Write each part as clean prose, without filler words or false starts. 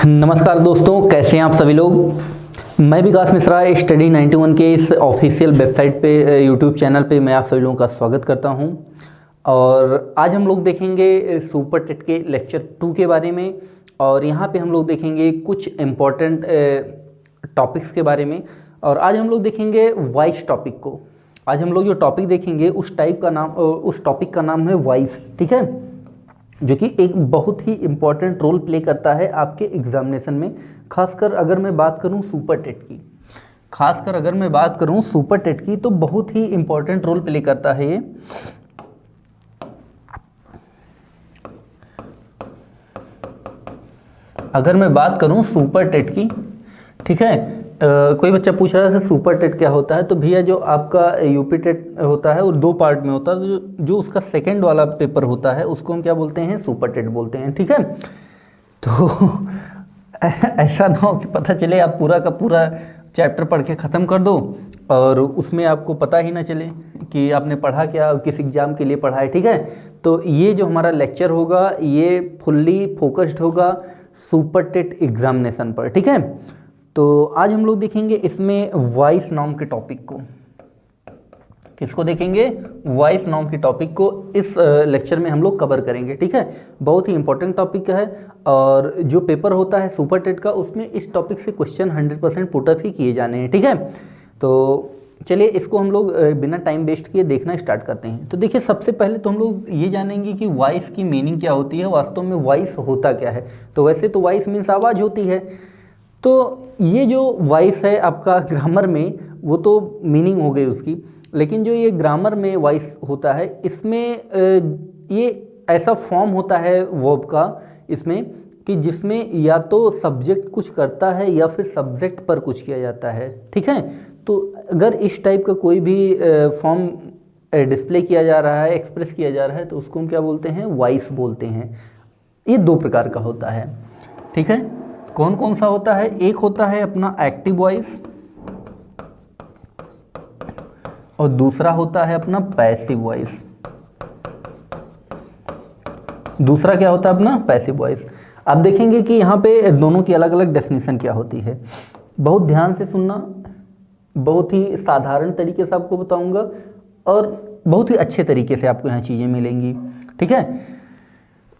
नमस्कार दोस्तों, कैसे हैं आप सभी लोग। मैं विकास मिश्रा स्टडी 91 के इस ऑफिशियल वेबसाइट पे यूट्यूब चैनल पे मैं आप सभी लोगों का स्वागत करता हूं। और आज हम लोग देखेंगे सुपर टेट के लेक्चर 2 के बारे में। और यहां पे हम लोग देखेंगे कुछ इम्पोर्टेंट टॉपिक्स के बारे में। और आज हम लोग देखेंगे वॉइस टॉपिक को। आज हम लोग जो टॉपिक देखेंगे उस टॉपिक का नाम है वॉइस, ठीक है, जो कि एक बहुत ही इम्पॉर्टेंट रोल प्ले करता है आपके एग्जामिनेशन में। खासकर अगर मैं बात करूं सुपर टेट की तो बहुत ही इम्पॉर्टेंट रोल प्ले करता है ये। अगर मैं बात करूं सुपर टेट की, ठीक है, कोई बच्चा पूछ रहा था सुपर टेट क्या होता है। तो भैया जो आपका यूपी टेट होता है वो 2 पार्ट में होता है। जो उसका सेकंड वाला पेपर होता है उसको हम क्या बोलते हैं, सुपर टेट बोलते हैं, ठीक है। तो ऐसा ना हो कि पता चले आप पूरा का पूरा चैप्टर पढ़ के ख़त्म कर दो और उसमें आपको पता ही ना चले कि आपने पढ़ा क्या और किस एग्ज़ाम के लिए पढ़ा है, ठीक है। तो ये जो हमारा लेक्चर होगा ये फुल्ली फोकस्ड होगा सुपर टेट एग्जामिनेशन पर, ठीक है। तो आज हम लोग देखेंगे इसमें वॉइस नाम के टॉपिक को। किसको देखेंगे? वॉइस नाम के टॉपिक को इस लेक्चर में हम लोग कवर करेंगे, ठीक है। बहुत ही इंपॉर्टेंट टॉपिक है और जो पेपर होता है सुपर टेट का उसमें इस टॉपिक से क्वेश्चन 100% पुटअप ही किए जाने हैं, ठीक है। तो चलिए इसको हम लोग बिना टाइम वेस्ट किए देखना स्टार्ट करते हैं। तो देखिए, सबसे पहले तो हम लोग ये जानेंगे कि वॉइस की मीनिंग क्या होती है, वास्तव में वॉइस होता क्या है। तो वैसे तो वॉइस मीन्स आवाज़ होती है। तो ये जो वॉइस है आपका ग्रामर में वो तो मीनिंग हो गई उसकी, लेकिन जो ये ग्रामर में वॉइस होता है इसमें ये ऐसा फॉर्म होता है वर्ब का इसमें कि जिसमें या तो सब्जेक्ट कुछ करता है या फिर सब्जेक्ट पर कुछ किया जाता है, ठीक है। तो अगर इस टाइप का कोई भी फॉर्म डिस्प्ले किया जा रहा है, एक्सप्रेस किया जा रहा है, तो उसको हम क्या बोलते हैं, वॉइस बोलते हैं। ये 2 प्रकार का होता है, ठीक है। कौन कौन सा होता है? एक होता है अपना एक्टिव वॉइस और दूसरा होता है अपना पैसिव वॉइस। दूसरा क्या होता है अपना पैसिव वॉइस। आप देखेंगे कि यहाँ पे दोनों की अलग अलग डेफिनेशन क्या होती है। बहुत ध्यान से सुनना, बहुत ही साधारण तरीके से आपको बताऊंगा और बहुत ही अच्छे तरीके से आपको यहाँ चीज़ें मिलेंगी, ठीक है।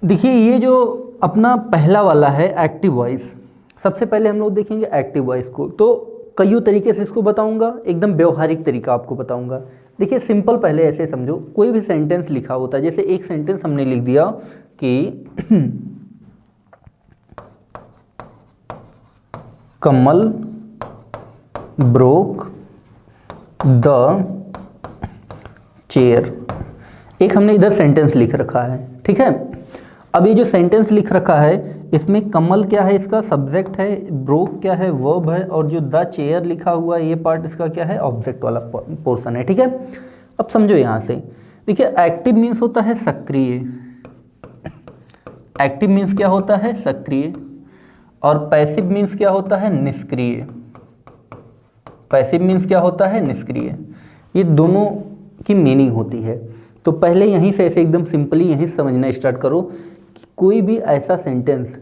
देखिए, ये जो अपना पहला वाला है एक्टिव वॉइस, सबसे पहले हम लोग देखेंगे एक्टिव वॉइस को। तो कईयों तरीके से इसको बताऊंगा, एकदम व्यवहारिक तरीका आपको बताऊंगा। देखिए, सिंपल पहले ऐसे समझो, कोई भी सेंटेंस लिखा होता है, जैसे एक सेंटेंस हमने लिख दिया कि कमल ब्रोक द चेयर। एक हमने इधर सेंटेंस लिख रखा है, ठीक है। अब ये जो सेंटेंस लिख रखा है इसमें कमल क्या है, इसका सब्जेक्ट है, ब्रोक क्या है, वर्ब है, और जो द चेयर लिखा हुआ है ये पार्ट इसका क्या है, ऑब्जेक्ट वाला पोर्शन है, ठीक है। अब समझो यहाँ से, देखिए एक्टिव मीन्स होता है सक्रिय। एक्टिव मीन्स क्या होता है, सक्रिय। और पैसिव मीन्स क्या होता है, निष्क्रिय। पैसिव मीन्स क्या होता है, निष्क्रिय। ये दोनों की मीनिंग होती है। तो पहले यहीं से ऐसे एकदम सिंपली यहीं समझना स्टार्ट करो कि कोई भी ऐसा सेंटेंस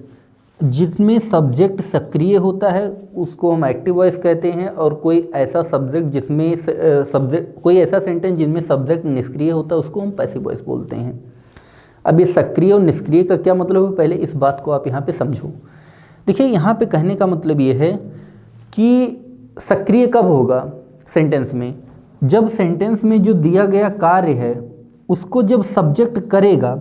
जिसमें सब्जेक्ट सक्रिय होता है उसको हम एक्टिव वॉइस कहते हैं, और कोई ऐसा सब्जेक्ट जिसमें कोई ऐसा सेंटेंस जिनमें सब्जेक्ट निष्क्रिय होता है उसको हम पैसिव वॉइस बोलते हैं। अब ये सक्रिय और निष्क्रिय का क्या मतलब है, पहले इस बात को आप यहाँ पे समझो। देखिए, यहाँ पे कहने का मतलब ये है कि सक्रिय कब होगा सेंटेंस में, जब सेंटेंस में जो दिया गया कार्य है उसको जब सब्जेक्ट करेगा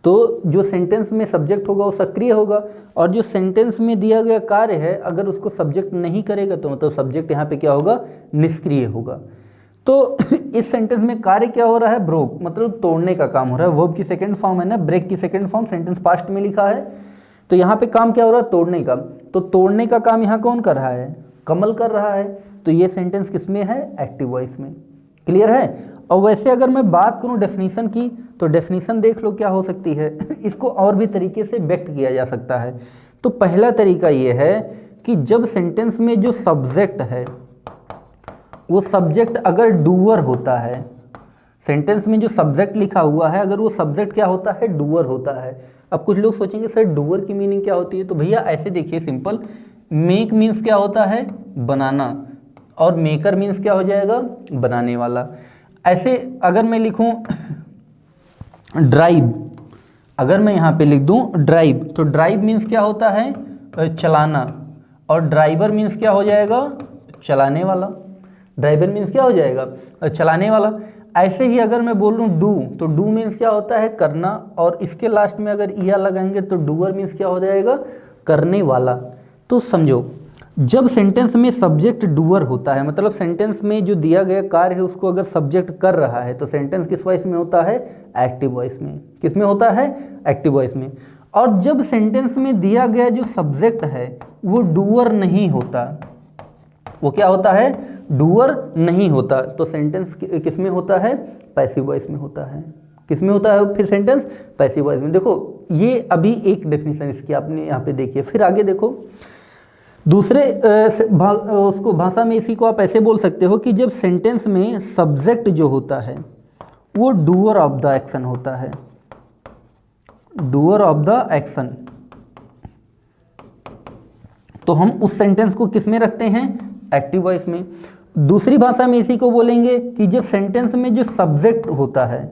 तो जो सेंटेंस में सब्जेक्ट होगा वो सक्रिय होगा, और जो सेंटेंस में दिया गया कार्य है अगर उसको सब्जेक्ट नहीं करेगा तो मतलब सब्जेक्ट यहाँ पे क्या होगा, निष्क्रिय होगा। तो इस सेंटेंस में कार्य क्या हो रहा है, ब्रोक, मतलब तोड़ने का काम हो रहा है। वर्ब की सेकंड फॉर्म है ना, ब्रेक की सेकंड फॉर्म, सेंटेंस पास्ट में लिखा है, तो यहाँ पे काम क्या हो रहा है, तोड़ने का। तो तोड़ने का काम यहाँ कौन कर रहा है, कमल कर रहा है। तो ये सेंटेंस किसमें है, एक्टिव वॉइस में। क्लियर है। और वैसे अगर मैं बात करूं डेफिनेशन की, तो डेफिनेशन देख लो क्या हो सकती है। इसको और भी तरीके से व्यक्त किया जा सकता है। तो पहला तरीका ये है कि जब सेंटेंस में जो सब्जेक्ट है वो सब्जेक्ट अगर डूअर होता है, सेंटेंस में जो सब्जेक्ट लिखा हुआ है अगर वो सब्जेक्ट क्या होता है, डूअर होता है। अब कुछ लोग सोचेंगे सर डूअर की मीनिंग क्या होती है, तो भैया ऐसे देखिए सिंपल, मेक मीन्स क्या होता है, बनाना, और मेकर मीन्स क्या हो जाएगा, बनाने वाला। ऐसे अगर मैं लिखूं ड्राइव, अगर मैं यहाँ पे लिख दूं ड्राइव, तो ड्राइव मीन्स क्या होता है, चलाना, और ड्राइवर मीन्स क्या हो जाएगा, चलाने वाला। ड्राइवर मीन्स क्या हो जाएगा, चलाने वाला। ऐसे ही अगर मैं बोलूँ डू, तो डू मीन्स क्या होता है, करना, और इसके लास्ट में अगर ईया लगाएंगे तो डूअर मीन्स क्या हो जाएगा, करने वाला। तो समझो जब सेंटेंस में सब्जेक्ट डूअर होता है, मतलब सेंटेंस में जो दिया गया कार्य है उसको अगर सब्जेक्ट कर रहा है, तो सेंटेंस किस वॉइस में होता है, एक्टिव वॉइस में। किस में होता है, एक्टिव वॉइस में। और जब सेंटेंस में दिया गया जो सब्जेक्ट है वो डूअर नहीं होता, वो क्या होता है, डूअर नहीं होता, तो सेंटेंस किस में होता है, पैसिव वॉइस में होता है। किस में होता है फिर सेंटेंस, पैसिव वॉइस में। देखो ये अभी एक डेफिनेशन इसकी आपने यहाँ पे देखी है। फिर आगे देखो दूसरे उसको भाषा में इसी को आप ऐसे बोल सकते हो कि जब सेंटेंस में सब्जेक्ट जो होता है वो डूअर ऑफ द एक्शन होता है, डूअर ऑफ द एक्शन, तो हम उस सेंटेंस को किस में रखते हैं, एक्टिव वॉइस में। दूसरी भाषा में इसी को बोलेंगे कि जब सेंटेंस में जो सब्जेक्ट होता है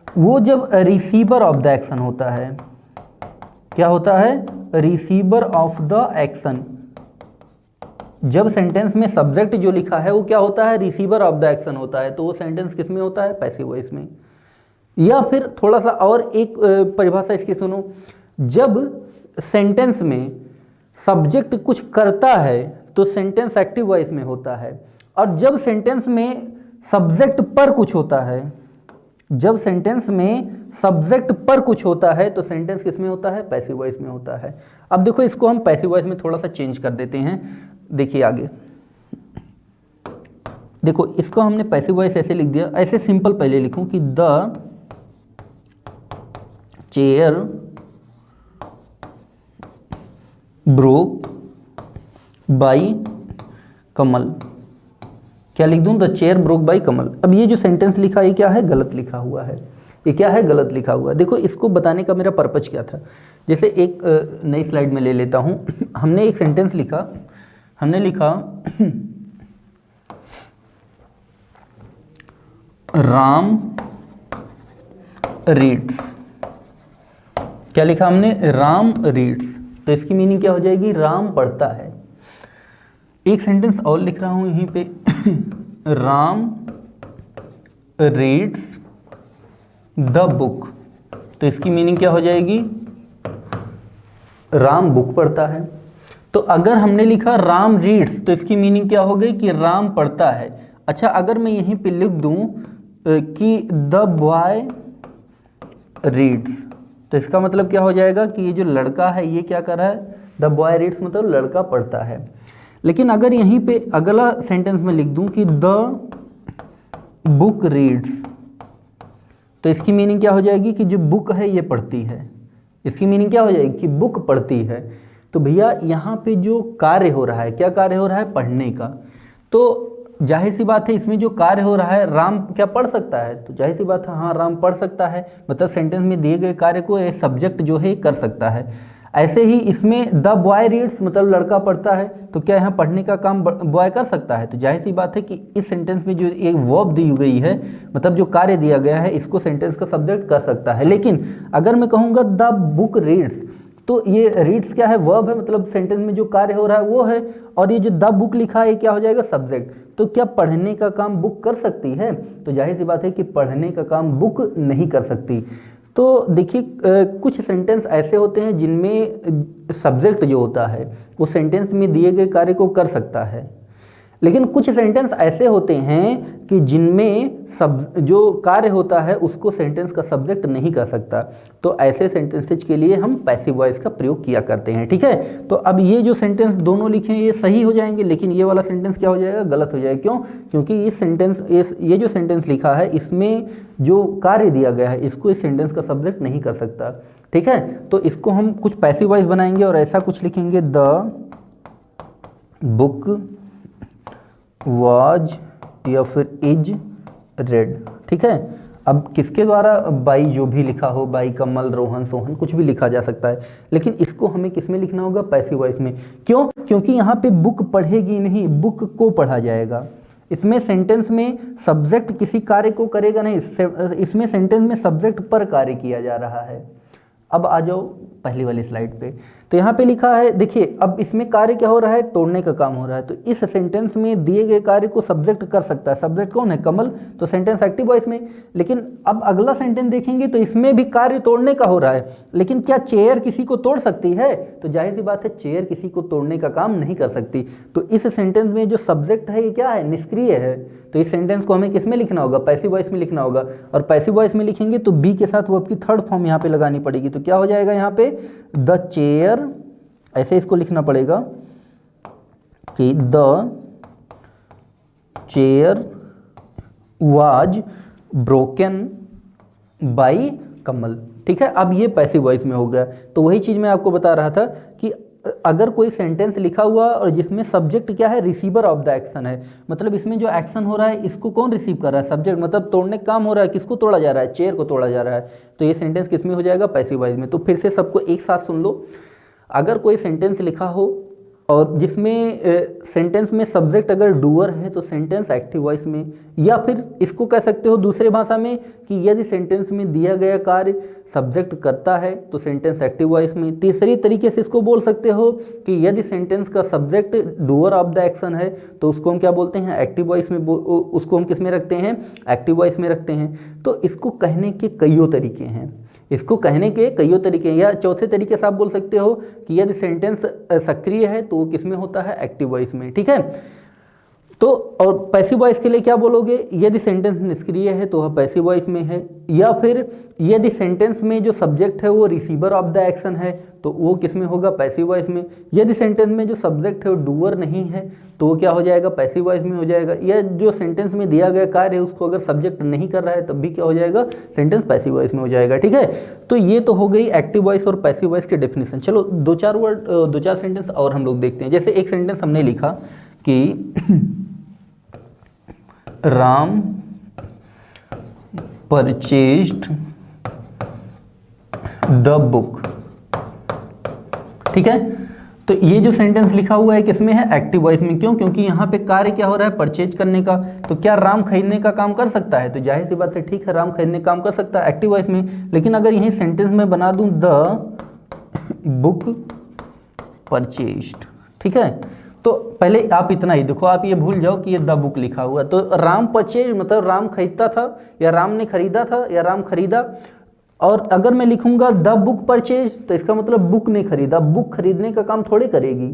वो जब रिसीवर ऑफ द एक्शन होता है, क्या होता है, रिसीवर ऑफ द एक्शन। जब सेंटेंस में सब्जेक्ट जो लिखा है वो क्या होता है, रिसीवर ऑफ द एक्शन होता है, तो वो सेंटेंस किस में होता है, पैसिव वॉइस में। या फिर थोड़ा सा और एक परिभाषा इसकी सुनो, जब सेंटेंस में सब्जेक्ट कुछ करता है तो सेंटेंस एक्टिव वॉइस में होता है, और जब सेंटेंस में सब्जेक्ट पर कुछ होता है, जब सेंटेंस में सब्जेक्ट पर कुछ होता है तो सेंटेंस किस में होता है, पैसिव वॉइस में होता है। अब देखो इसको हम पैसिव वॉइस में थोड़ा सा चेंज कर देते हैं। देखिए आगे देखो, इसको हमने पैसिव वॉइस ऐसे लिख दिया, ऐसे सिंपल पहले लिखूं कि द चेयर ब्रोक बाई कमल। क्या लिख दूं, द चेयर ब्रोक बाई कमल। अब ये जो सेंटेंस लिखा है ये क्या है, गलत लिखा हुआ है। ये क्या है, गलत लिखा हुआ है। देखो इसको बताने का मेरा पर्पज क्या था, जैसे एक नई स्लाइड में ले लेता हूं। हमने एक सेंटेंस लिखा, हमने लिखा राम रीड्स। क्या लिखा हमने, राम रीड्स, तो इसकी मीनिंग क्या हो जाएगी, राम पढ़ता है। एक सेंटेंस और लिख रहा हूं यहीं पे, राम रीड्स द बुक, तो इसकी मीनिंग क्या हो जाएगी, राम बुक पढ़ता है। तो अगर हमने लिखा राम रीड्स तो इसकी मीनिंग क्या हो गई कि राम पढ़ता है। अच्छा अगर मैं यहीं पे लिख दूं कि द बॉय रीड्स, तो इसका मतलब क्या हो जाएगा कि ये जो लड़का है ये क्या कर रहा है, द बॉय रीड्स मतलब लड़का पढ़ता है। लेकिन अगर यहीं पे अगला सेंटेंस में लिख दूं कि द बुक रीड्स, तो इसकी मीनिंग क्या हो जाएगी कि जो बुक है ये पढ़ती है। इसकी मीनिंग क्या हो जाएगी कि बुक पढ़ती है। तो भैया यहाँ पे जो कार्य हो रहा है, क्या कार्य हो रहा है, पढ़ने का। तो जाहिर सी बात है इसमें जो कार्य हो रहा है, राम क्या पढ़ सकता है, तो जाहिर सी बात है हाँ राम पढ़ सकता है, मतलब सेंटेंस में दिए गए कार्य को ये सब्जेक्ट जो है कर सकता है। ऐसे ही इसमें द बॉय रीड्स मतलब लड़का पढ़ता है, तो क्या यहाँ पढ़ने का काम बॉय कर सकता है, तो जाहिर सी बात है कि इस सेंटेंस में जो एक वर्ब दी गई है, मतलब जो कार्य दिया गया है, इसको सेंटेंस का सब्जेक्ट कर सकता है। लेकिन अगर मैं कहूँगा द बुक रीड्स, तो ये रीड्स क्या है, वर्ब है, मतलब सेंटेंस में जो कार्य हो रहा है वो है, और ये जो द बुक लिखा है क्या हो जाएगा, सब्जेक्ट। तो क्या पढ़ने का काम बुक कर सकती है, तो जाहिर सी बात है कि पढ़ने का काम बुक नहीं कर सकती। तो देखिए कुछ सेंटेंस ऐसे होते हैं जिनमें सब्जेक्ट जो होता है वो सेंटेंस में दिए गए कार्य को कर सकता है, लेकिन कुछ सेंटेंस ऐसे होते हैं कि जिनमें जो कार्य होता है उसको सेंटेंस का सब्जेक्ट नहीं कर सकता। तो ऐसे सेंटेंसेज के लिए हम पैसिव वॉइस का प्रयोग किया करते हैं, ठीक है। तो अब ये जो सेंटेंस दोनों लिखे हैं ये सही हो जाएंगे, लेकिन ये वाला सेंटेंस क्या हो जाएगा, गलत हो जाएगा। क्यों, क्योंकि इस सेंटेंस ये जो सेंटेंस लिखा है इसमें जो कार्य दिया गया है इसको इस सेंटेंस का सब्जेक्ट नहीं कर सकता, ठीक है। तो इसको हम कुछ पैसिव वॉइस बनाएंगे और ऐसा कुछ लिखेंगे, द बुक वाज या फिर इज रेड, ठीक है। अब किसके द्वारा, बाई जो भी लिखा हो, बाई कमल, रोहन, सोहन, कुछ भी लिखा जा सकता है, लेकिन इसको हमें किस में लिखना होगा, पैसिव वॉइस में। क्यों? क्योंकि यहाँ पे बुक पढ़ेगी नहीं, बुक को पढ़ा जाएगा। इसमें सेंटेंस में सब्जेक्ट किसी कार्य को करेगा नहीं, इसमें सेंटेंस में सब्जेक्ट पर कार्य किया जा रहा है। अब आ जाओ पहली वाली स्लाइड पे, तो यहाँ पे लिखा है, देखिए अब इसमें कार्य क्या हो रहा है, तोड़ने का काम हो रहा है। तो इस सेंटेंस में दिए गए कार्य को सब्जेक्ट कर सकता है, सब्जेक्ट कौन है, कमल, तो सेंटेंस एक्टिव वॉइस में। लेकिन अब अगला सेंटेंस देखेंगे तो इसमें भी कार्य तोड़ने का हो रहा है, लेकिन क्या चेयर किसी को तोड़ सकती है, तो जाहिर सी बात है चेयर किसी को तोड़ने का काम नहीं कर सकती। तो इस सेंटेंस में जो सब्जेक्ट है ये क्या है, निष्क्रिय है। तो इस सेंटेंस को हमें किस में लिखना होगा, पैसिव वॉइस में लिखना होगा। और पैसिव वॉइस में लिखेंगे तो बी के साथ वर्ब की थर्ड फॉर्म यहाँ पे लगानी पड़ेगी। तो क्या हो जाएगा यहाँ पे, द चेयर, ऐसे इसको लिखना पड़ेगा कि the chair was broken by Kamal. ठीक है, अब ये पैसिव वॉइस में हो गया। तो वही चीज़ मैं आपको बता रहा था कि अगर कोई सेंटेंस लिखा हुआ और जिसमें सब्जेक्ट क्या है, रिसीवर ऑफ द एक्शन है, मतलब इसमें जो एक्शन हो रहा है इसको कौन रिसीव कर रहा है, सब्जेक्ट, मतलब तोड़ने का काम हो रहा है, किसको तोड़ा जा रहा है, चेयर को तोड़ा जा रहा है। तो ये सेंटेंस किस में हो जाएगा, पैसिव वॉइस में। तो फिर से सबको एक साथ सुन लो। अगर कोई सेंटेंस लिखा हो और जिसमें सेंटेंस में सब्जेक्ट अगर डूअर है तो सेंटेंस एक्टिव वॉइस में, या फिर इसको कह सकते हो दूसरे भाषा में कि यदि सेंटेंस में दिया गया कार्य सब्जेक्ट करता है तो सेंटेंस एक्टिव वॉइस में। तीसरी तरीके से इसको बोल सकते हो कि यदि सेंटेंस का subject doer of the action है तो उसको हम क्या बोलते हैं, एक्टिव वॉइस में, उसको हम किस में रखते हैं, एक्टिव वॉइस में रखते हैं। तो इसको कहने के कईयों तरीके हैं, इसको कहने के कईयों तरीके हैं। या चौथे तरीके से आप बोल सकते हो कि यदि सेंटेंस सक्रिय है तो वो किस में होता है, एक्टिव वॉइस में। ठीक है, तो और पैसिव वॉइस के लिए क्या बोलोगे, यदि सेंटेंस निष्क्रिय है तो वह पैसिव वॉइस में है, या फिर यदि सेंटेंस में जो सब्जेक्ट है वो रिसीवर ऑफ द एक्शन है तो वो किस में होगा, पैसिव वॉइस में। यदि सेंटेंस में जो सब्जेक्ट है वो डूअर नहीं है तो वो क्या हो जाएगा, पैसिव वॉइस में हो जाएगा। या जो सेंटेंस में दिया गया कार्य है उसको अगर सब्जेक्ट नहीं कर रहा है तब भी क्या हो जाएगा, सेंटेंस पैसिव वॉइस में हो जाएगा। ठीक है, तो ये तो हो गई एक्टिव वॉइस और पैसिव वॉइस की डेफिनेशन। चलो दो चार सेंटेंस और हम लोग देखते हैं। जैसे एक सेंटेंस हमने लिखा कि राम परचेज्ड द बुक। ठीक है, तो ये जो सेंटेंस लिखा हुआ है किसमें है, एक्टिव वॉइस में। क्यों? क्योंकि यहाँ पे कार्य क्या हो रहा है, परचेज करने का। तो क्या राम खरीदने का काम कर सकता है, तो जाहिर सी बात है ठीक है, राम खरीदने का काम कर सकता है, एक्टिव वॉइस में। लेकिन अगर यही सेंटेंस में बना दूं द बुक परचेज्ड, ठीक है, तो पहले आप इतना ही देखो, आप ये भूल जाओ कि ये द बुक लिखा हुआ है। तो राम परचेज मतलब राम खरीदता था, या राम ने खरीदा था, या राम खरीदा। और अगर मैं लिखूंगा द बुक परचेज तो इसका मतलब बुक ने खरीदा। बुक खरीदने का काम थोड़े करेगी,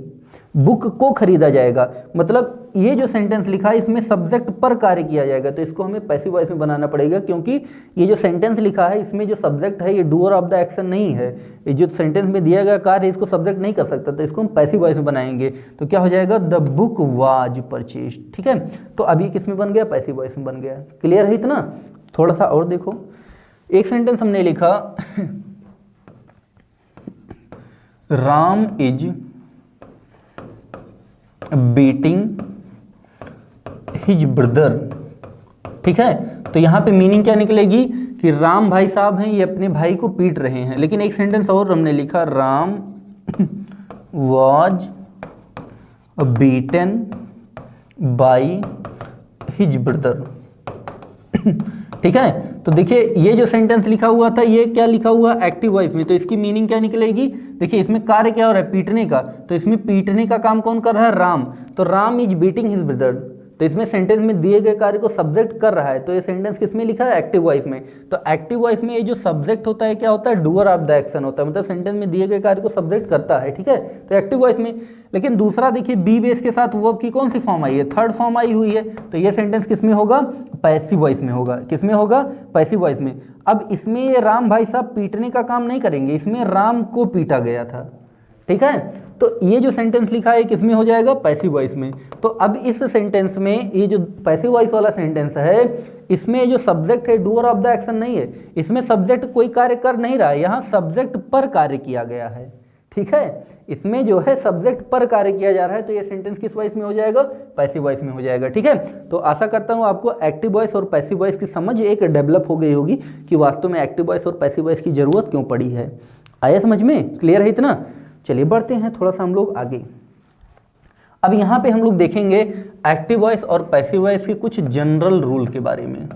बुक को खरीदा जाएगा। मतलब ये जो सेंटेंस लिखा है इसमें सब्जेक्ट पर कार्य किया जाएगा, तो इसको हमें पैसिव वॉइस में बनाना पड़ेगा। क्योंकि ये जो सेंटेंस लिखा है इसमें जो सब्जेक्ट है ये डूअर ऑफ द एक्शन नहीं है, ये जो सेंटेंस में दिया गया कार्य है इसको सब्जेक्ट नहीं कर सकता, तो इसको हम पैसिव वॉइस में बनाएंगे। तो क्या हो जाएगा, द बुक वाज परचेज्ड। ठीक है, तो अब ये किस में बन गया, पैसिव वॉइस में बन गया। क्लियर है इतना? थोड़ा सा और देखो, एक सेंटेंस हमने लिखा Ram is beating his brother. ठीक है, तो यहां पे मीनिंग क्या निकलेगी कि राम भाई साहब हैं, ये अपने भाई को पीट रहे हैं। लेकिन एक सेंटेंस और हमने लिखा Ram was beaten by his brother. ठीक है, तो देखिए ये जो सेंटेंस लिखा हुआ था ये क्या लिखा हुआ, एक्टिव वॉइस में। तो इसकी मीनिंग क्या निकलेगी, देखिए इसमें कार्य क्या हो रहा है, पीटने का। तो इसमें पीटने का काम कौन कर रहा है, राम। तो Ram is beating his brother, तो इसमें सेंटेंस में दिए गए कार्य को सब्जेक्ट कर रहा है। तो ये सेंटेंस किसमें लिखा है, एक्टिव वॉइस में। तो एक्टिव वॉइस में ये जो सब्जेक्ट होता है क्या होता है, डूअर ऑफ द एक्शन होता है, मतलब सेंटेंस में दिए गए कार्य को सब्जेक्ट करता है। ठीक है, तो एक्टिव वॉइस में। लेकिन दूसरा देखिए बी बेस के साथ वर्ब की कौन सी फॉर्म आई है, थर्ड फॉर्म आई हुई है। तो ये सेंटेंस किसमें होगा, पैसिव वॉइस में होगा। किसमें होगा, पैसिव वॉइस में। अब इसमें ये राम भाई साहब पीटने का काम नहीं करेंगे, इसमें राम को पीटा गया था। ठीक है, तो ये जो सेंटेंस लिखा है किसमें हो जाएगा, पैसिव वॉइस में। तो अब इस सेंटेंस में ये जो पैसिव वॉइस वाला सेंटेंस है इसमें जो सब्जेक्ट है डूअर ऑफ द एक्शन नहीं है, इसमें सब्जेक्ट कोई कार्य कर नहीं रहा है, यहाँ सब्जेक्ट पर कार्य किया गया है। ठीक है, इसमें जो है सब्जेक्ट पर कार्य किया जा रहा है, तो ये सेंटेंस किस वॉइस में हो जाएगा, पैसिव वॉइस में हो जाएगा। ठीक है, तो आशा करता हूँ आपको एक्टिव वॉइस और पैसिव वॉइस की समझ एक डेवलप हो गई होगी कि वास्तव में एक्टिव वॉइस और पैसिव वॉइस की जरूरत क्यों पड़ी है। आया समझ में, क्लियर है इतना। चलिए बढ़ते हैं थोड़ा सा हम लोग आगे। अब यहाँ पे हम लोग देखेंगे एक्टिव वॉइस और पैसिव वॉइस के कुछ जनरल रूल के बारे में।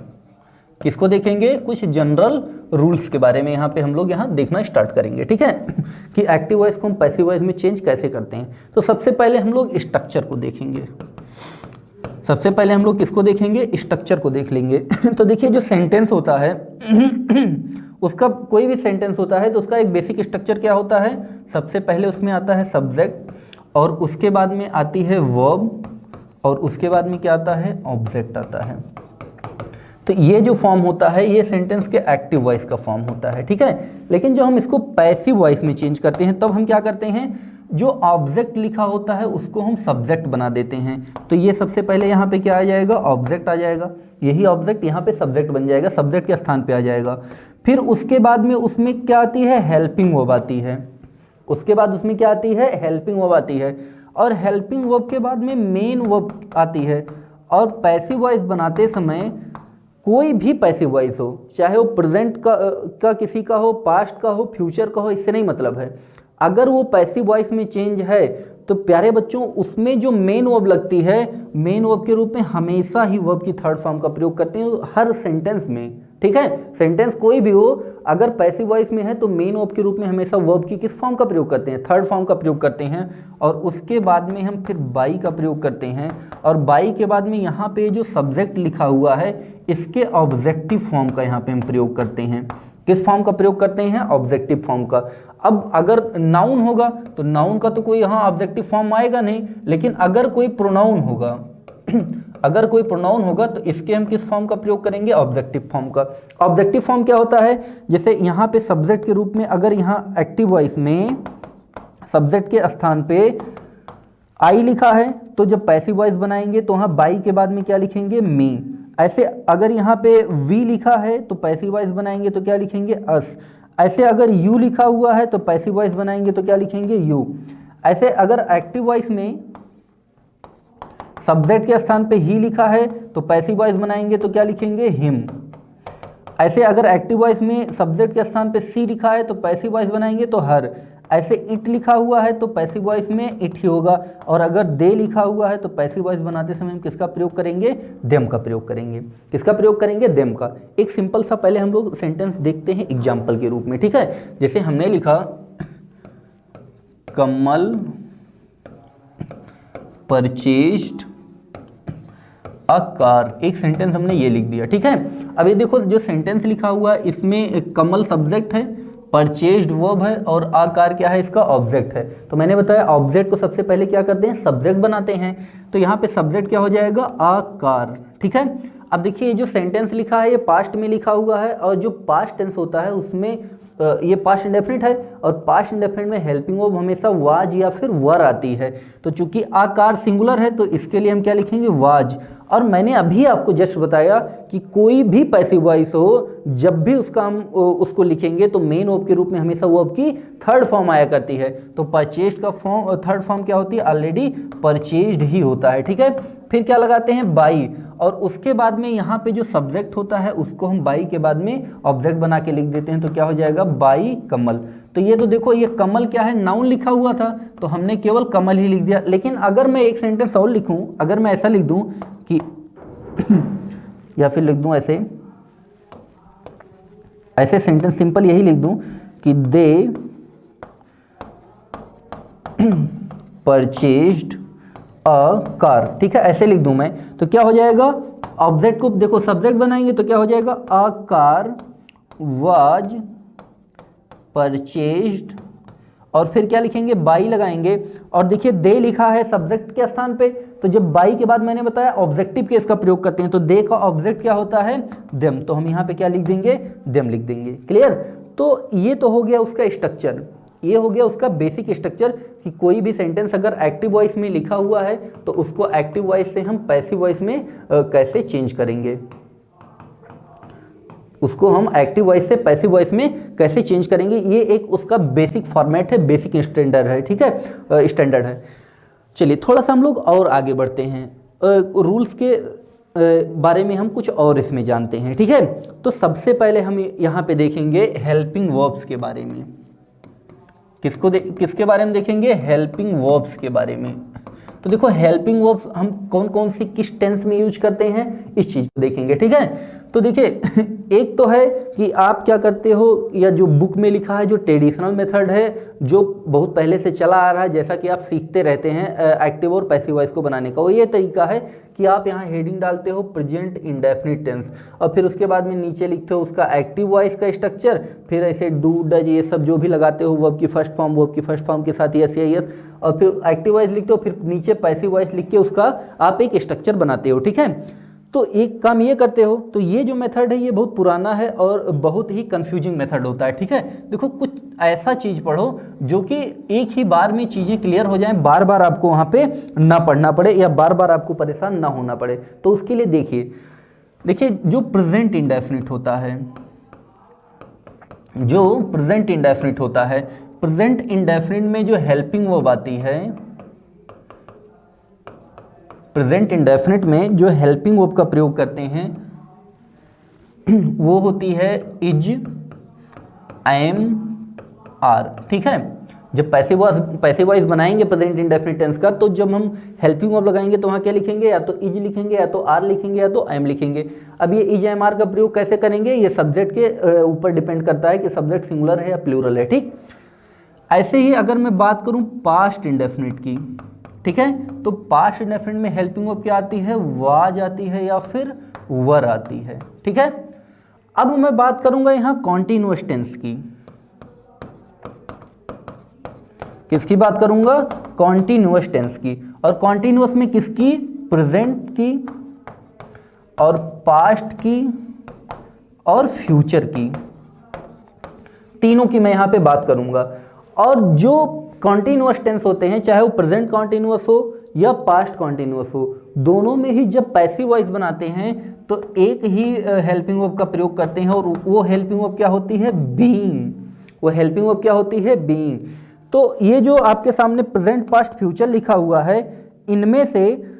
किसको देखेंगे, कुछ जनरल रूल्स के बारे में यहाँ पे हम लोग यहाँ देखना स्टार्ट करेंगे। ठीक है, कि एक्टिव वॉइस को हम पैसिव वॉइस में चेंज कैसे करते हैं। तो सबसे पहले हम लोग स्ट्रक्चर को देखेंगे। सबसे पहले हम लोग किसको देखेंगे, स्ट्रक्चर को देख लेंगे। तो देखिए जो सेंटेंस होता है उसका, कोई भी सेंटेंस होता है तो उसका एक बेसिक स्ट्रक्चर क्या होता है। सबसे पहले उसमें आता है सब्जेक्ट, और उसके बाद में आती है वर्ब, और उसके बाद में क्या आता है, ऑब्जेक्ट आता है। तो ये जो फॉर्म होता है ये सेंटेंस के एक्टिव वॉइस का फॉर्म होता है। ठीक है, लेकिन जो हम इसको पैसिव वॉइस में चेंज करते हैं तब हम क्या करते हैं, जो ऑब्जेक्ट लिखा होता है उसको हम सब्जेक्ट बना देते हैं। तो ये सबसे पहले यहाँ पे क्या आ जाएगा, ऑब्जेक्ट आ जाएगा। यही ऑब्जेक्ट यहाँ पे सब्जेक्ट बन जाएगा, सब्जेक्ट के स्थान पे आ जाएगा। फिर उसके बाद में उसमें क्या आती है, हेल्पिंग वर्ब आती है। उसके बाद उसमें क्या आती है, हेल्पिंग वर्ब आती है। और हेल्पिंग वर्ब के बाद में मेन वर्ब आती है। और पैसिव वॉइस बनाते समय कोई भी पैसिव वॉइस हो, चाहे वो प्रेजेंट का किसी का हो, पास्ट का हो, फ्यूचर का हो, इससे नहीं मतलब है। अगर वो पैसिव वॉइस में चेंज है तो प्यारे बच्चों उसमें जो मेन वर्ब लगती है, मेन वर्ब के रूप में हमेशा ही वर्ब की थर्ड फॉर्म का प्रयोग करते हैं हर सेंटेंस में। ठीक है, सेंटेंस कोई भी हो अगर पैसिव वॉइस में है तो मेन वर्ब के रूप में हमेशा वर्ब की किस फॉर्म का प्रयोग करते हैं, थर्ड फॉर्म का प्रयोग करते हैं। और उसके बाद में हम फिर बाई का प्रयोग करते हैं। और बाई के बाद में यहाँ पे जो सब्जेक्ट लिखा हुआ है इसके ऑब्जेक्टिव फॉर्म का यहाँ पे हम प्रयोग करते हैं। किस फॉर्म का प्रयोग करते हैं, ऑब्जेक्टिव फॉर्म का। अब अगर नाउन होगा तो नाउन का तो कोई यहाँ ऑब्जेक्टिव फॉर्म आएगा नहीं, लेकिन अगर कोई प्रोनाउन होगा अगर कोई प्रोनाउन होगा तो इसके हम किस फॉर्म का प्रयोग करेंगे, ऑब्जेक्टिव फॉर्म का। ऑब्जेक्टिव फॉर्म क्या होता है, जैसे यहाँ पे सब्जेक्ट के रूप में अगर यहाँ एक्टिव वॉइस में सब्जेक्ट के स्थान पे आई लिखा है तो जब पैसिव वॉइस बनाएंगे तो वहाँ बाई के बाद में क्या लिखेंगे, मी। ऐसे अगर यहाँ पे वी लिखा है तो पैसिव वॉइस बनाएंगे तो क्या लिखेंगे, अस। ऐसे अगर यू लिखा हुआ है तो पैसिव वॉइस बनाएंगे तो क्या लिखेंगे, यू। ऐसे अगर एक्टिव वॉइस में सब्जेक्ट के स्थान पे ही लिखा है तो पैसिव वॉइस बनाएंगे तो क्या लिखेंगे, हिम। ऐसे अगर एक्टिव वॉइस में सब्जेक्ट के स्थान पे सी लिखा है तो पैसिव वॉइस बनाएंगे तो हर। ऐसे इट लिखा हुआ है तो पैसिव वॉइस में इट ही होगा। और अगर दे लिखा हुआ है तो पैसिव वॉइस बनाते समय हम किसका प्रयोग करेंगे, देम का प्रयोग करेंगे। किसका प्रयोग करेंगे, देम का। एक सिंपल सा पहले हम लोग सेंटेंस देखते हैं एग्जाम्पल के रूप में। ठीक है, जैसे हमने लिखा कमल परचेज्ड अ कार, एक सेंटेंस हमने ये लिख दिया। ठीक है, अब ये देखो जो सेंटेंस लिखा हुआ है इसमें कमल सब्जेक्ट है, परचेज्ड वर्ब है और आ कार क्या है, इसका ऑब्जेक्ट है। तो मैंने बताया ऑब्जेक्ट को सबसे पहले क्या करते हैं, सब्जेक्ट बनाते हैं। तो यहाँ पे सब्जेक्ट क्या हो जाएगा, आ कार। ठीक है, अब देखिए ये जो सेंटेंस लिखा है ये पास्ट में लिखा हुआ है, और जो पास्ट टेंस होता है उसमें ये पास्ट इंडेफिनिट है, और पास्ट इंडेफिनिट में हेल्पिंग वर्ब हमेशा वाज या फिर वर आती है। तो चूंकि आकार सिंगुलर है तो इसके लिए हम क्या लिखेंगे, वाज। और मैंने अभी आपको जस्ट बताया कि कोई भी पैसिव वॉइस हो जब भी उसका हम उसको लिखेंगे तो मेन वर्ब के रूप में हमेशा वर्ब की थर्ड फॉर्म आया करती है। तो परचेज्ड का फॉर्म थर्ड फॉर्म क्या होती है, ऑलरेडी परचेज्ड ही होता है। ठीक है, फिर क्या लगाते हैं, बाई। और उसके बाद में यहाँ पे जो सब्जेक्ट होता है उसको हम बाई के बाद में ऑब्जेक्ट बना के लिख देते हैं। तो क्या हो जाएगा, बाई कमल। तो ये तो देखो ये कमल क्या है, नाउन लिखा हुआ था तो हमने केवल कमल ही लिख दिया। लेकिन अगर मैं एक सेंटेंस और लिखूं, अगर मैं ऐसा लिख दूं कि या फिर लिख दूं ऐसे सेंटेंस सिंपल यही लिख दूं कि दे परचेज्ड अ कार। ठीक है, ऐसे लिख दूं मैं तो क्या हो जाएगा, ऑब्जेक्ट को देखो सब्जेक्ट बनाएंगे तो क्या हो जाएगा, अ कार वाज परचेज्ड, और फिर क्या लिखेंगे, बाई लगाएंगे। और देखिए दे लिखा है सब्जेक्ट के स्थान पे, तो जब बाई के बाद मैंने बताया ऑब्जेक्टिव केस का प्रयोग करते हैं तो दे का ऑब्जेक्ट क्या होता है, देम। तो हम यहाँ पे क्या लिख देंगे, देम लिख देंगे। क्लियर। तो ये तो हो गया उसका स्ट्रक्चर, ये हो गया उसका बेसिक स्ट्रक्चर कि कोई भी सेंटेंस अगर एक्टिव वॉइस में लिखा हुआ है तो उसको एक्टिव वॉइस से हम पैसिव वॉइस में कैसे चेंज करेंगे। उसको हम एक्टिव वॉइस से पैसिव वॉइस में कैसे चेंज करेंगे, ये एक उसका बेसिक फॉर्मेट है, बेसिक स्टैंडर्ड है, ठीक है, स्टैंडर्ड है। चलिए थोड़ा सा हम लोग और आगे बढ़ते हैं, रूल्स के बारे में हम कुछ और इसमें जानते हैं, ठीक है। तो सबसे पहले हम यहाँ पे देखेंगे हेल्पिंग वर्ब्स के बारे में। किसके बारे में देखेंगे? हेल्पिंग वर्ब्स के बारे में। तो देखो हेल्पिंग वर्ब्स हम कौन कौन सी किस टेंस में यूज करते हैं, इस चीज़ को देखेंगे, ठीक है। तो देखिए एक तो है कि आप क्या करते हो, या जो बुक में लिखा है जो ट्रेडिशनल मेथड है, जो बहुत पहले से चला आ रहा है, जैसा कि आप सीखते रहते हैं एक्टिव और पैसिव वॉइस को बनाने का, वो ये तरीका है कि आप यहाँ हेडिंग डालते हो प्रेजेंट इंडेफिनिट टेंस, और फिर उसके बाद में नीचे लिखते हो उसका एक्टिव वॉइस का स्ट्रक्चर, फिर ऐसे डू डज ये सब जो भी लगाते हो वर्ब की फर्स्ट फॉर्म, वर्ब की फर्स्ट फॉर्म के साथ यस या यस, और फिर एक्टिव वॉइस लिखते हो, फिर नीचे पैसिव वॉइस लिख के उसका आप एक स्ट्रक्चर बनाते हो, ठीक है। तो एक काम ये करते हो, तो ये जो मेथड है ये बहुत पुराना है और बहुत ही कंफ्यूजिंग मेथड होता है, ठीक है। देखो कुछ ऐसा चीज़ पढ़ो जो कि एक ही बार में चीज़ें क्लियर हो जाएं, बार बार आपको वहाँ पे ना पढ़ना पड़े या बार बार आपको परेशान ना होना पड़े। तो उसके लिए देखिए जो प्रेजेंट इंडेफिनिट होता है, प्रेजेंट इंडेफिनिट में जो हेल्पिंग वर्ब आती है, प्रेजेंट इंडेफिनिट में जो हेल्पिंग वर्ब का प्रयोग करते हैं वो होती है इज, एम, आर, ठीक है। जब पैसिव वॉइस बनाएंगे प्रेजेंट इंडेफिनिट टेंस का, तो जब हम हेल्पिंग वर्ब लगाएंगे तो वहाँ क्या लिखेंगे, या तो इज लिखेंगे, या तो आर लिखेंगे, या तो एम लिखेंगे। अब ये इज एम आर का प्रयोग कैसे करेंगे, ये सब्जेक्ट के ऊपर डिपेंड करता है कि सब्जेक्ट सिंगुलर है या प्लूरल है, ठीक। ऐसे ही अगर मैं बात करूँ पास्ट इंडेफिनिट की, ठीक है, तो पास्ट इंडेफिनिट में हेल्पिंग वर्ब क्या आती है, वाज आती है या फिर वर आती है, ठीक है। अब मैं बात करूंगा यहाँ कॉन्टिन्यूअस टेंस की। किसकी बात करूंगा? कॉन्टिन्यूअस टेंस की। और कॉन्टिन्यूअस में किसकी? प्रेजेंट की और पास्ट की और फ्यूचर की, तीनों की मैं यहाँ पे बात करूंगा। और जो कॉन्टिन्यूअस टेंस होते हैं, चाहे वो प्रेजेंट कॉन्टिन्यूअस हो या पास्ट कॉन्टिन्यूअस हो, दोनों में ही जब पैसिव वॉइस बनाते हैं तो एक ही हेल्पिंग वर्ब का प्रयोग करते हैं, और वो हेल्पिंग वर्ब क्या होती है? बीइंग। वो हेल्पिंग वर्ब क्या होती है? बीइंग। तो ये जो आपके सामने प्रेजेंट, पास्ट, फ्यूचर लिखा हुआ है, इनमें से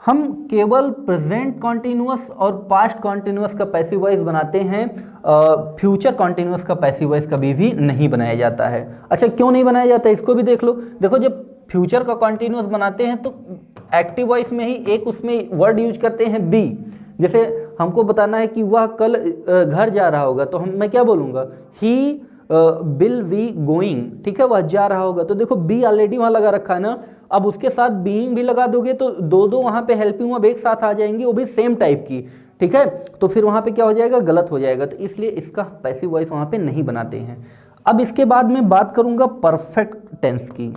हम केवल प्रेजेंट कॉन्टिन्यूअस और पास्ट कॉन्टिन्यूअस का पैसिव वॉइस बनाते हैं, फ्यूचर कॉन्टिन्यूअस का पैसिव वॉइस कभी भी नहीं बनाया जाता है। अच्छा, क्यों नहीं बनाया जाता है इसको भी देख लो। देखो जब फ्यूचर का कॉन्टिन्यूअस बनाते हैं तो एक्टिव वॉइस में ही एक उसमें वर्ड यूज करते हैं बी। जैसे हमको बताना है कि वह कल घर जा रहा होगा, तो मैं क्या बोलूँगा? ही विल बी गोइंग, ठीक है, वह जा रहा होगा। तो देखो बी ऑलरेडी वहाँ लगा रखा है ना, अब उसके साथ बीइंग भी लगा दोगे तो दो वहाँ पे हेल्पिंग वर्ब एक साथ आ जाएंगी, वो भी सेम टाइप की, ठीक है। तो फिर वहाँ पे क्या हो जाएगा? गलत हो जाएगा। तो इसलिए इसका पैसिव वॉइस वहाँ पे नहीं बनाते हैं। अब इसके बाद मैं बात करूँगा परफेक्ट टेंस की।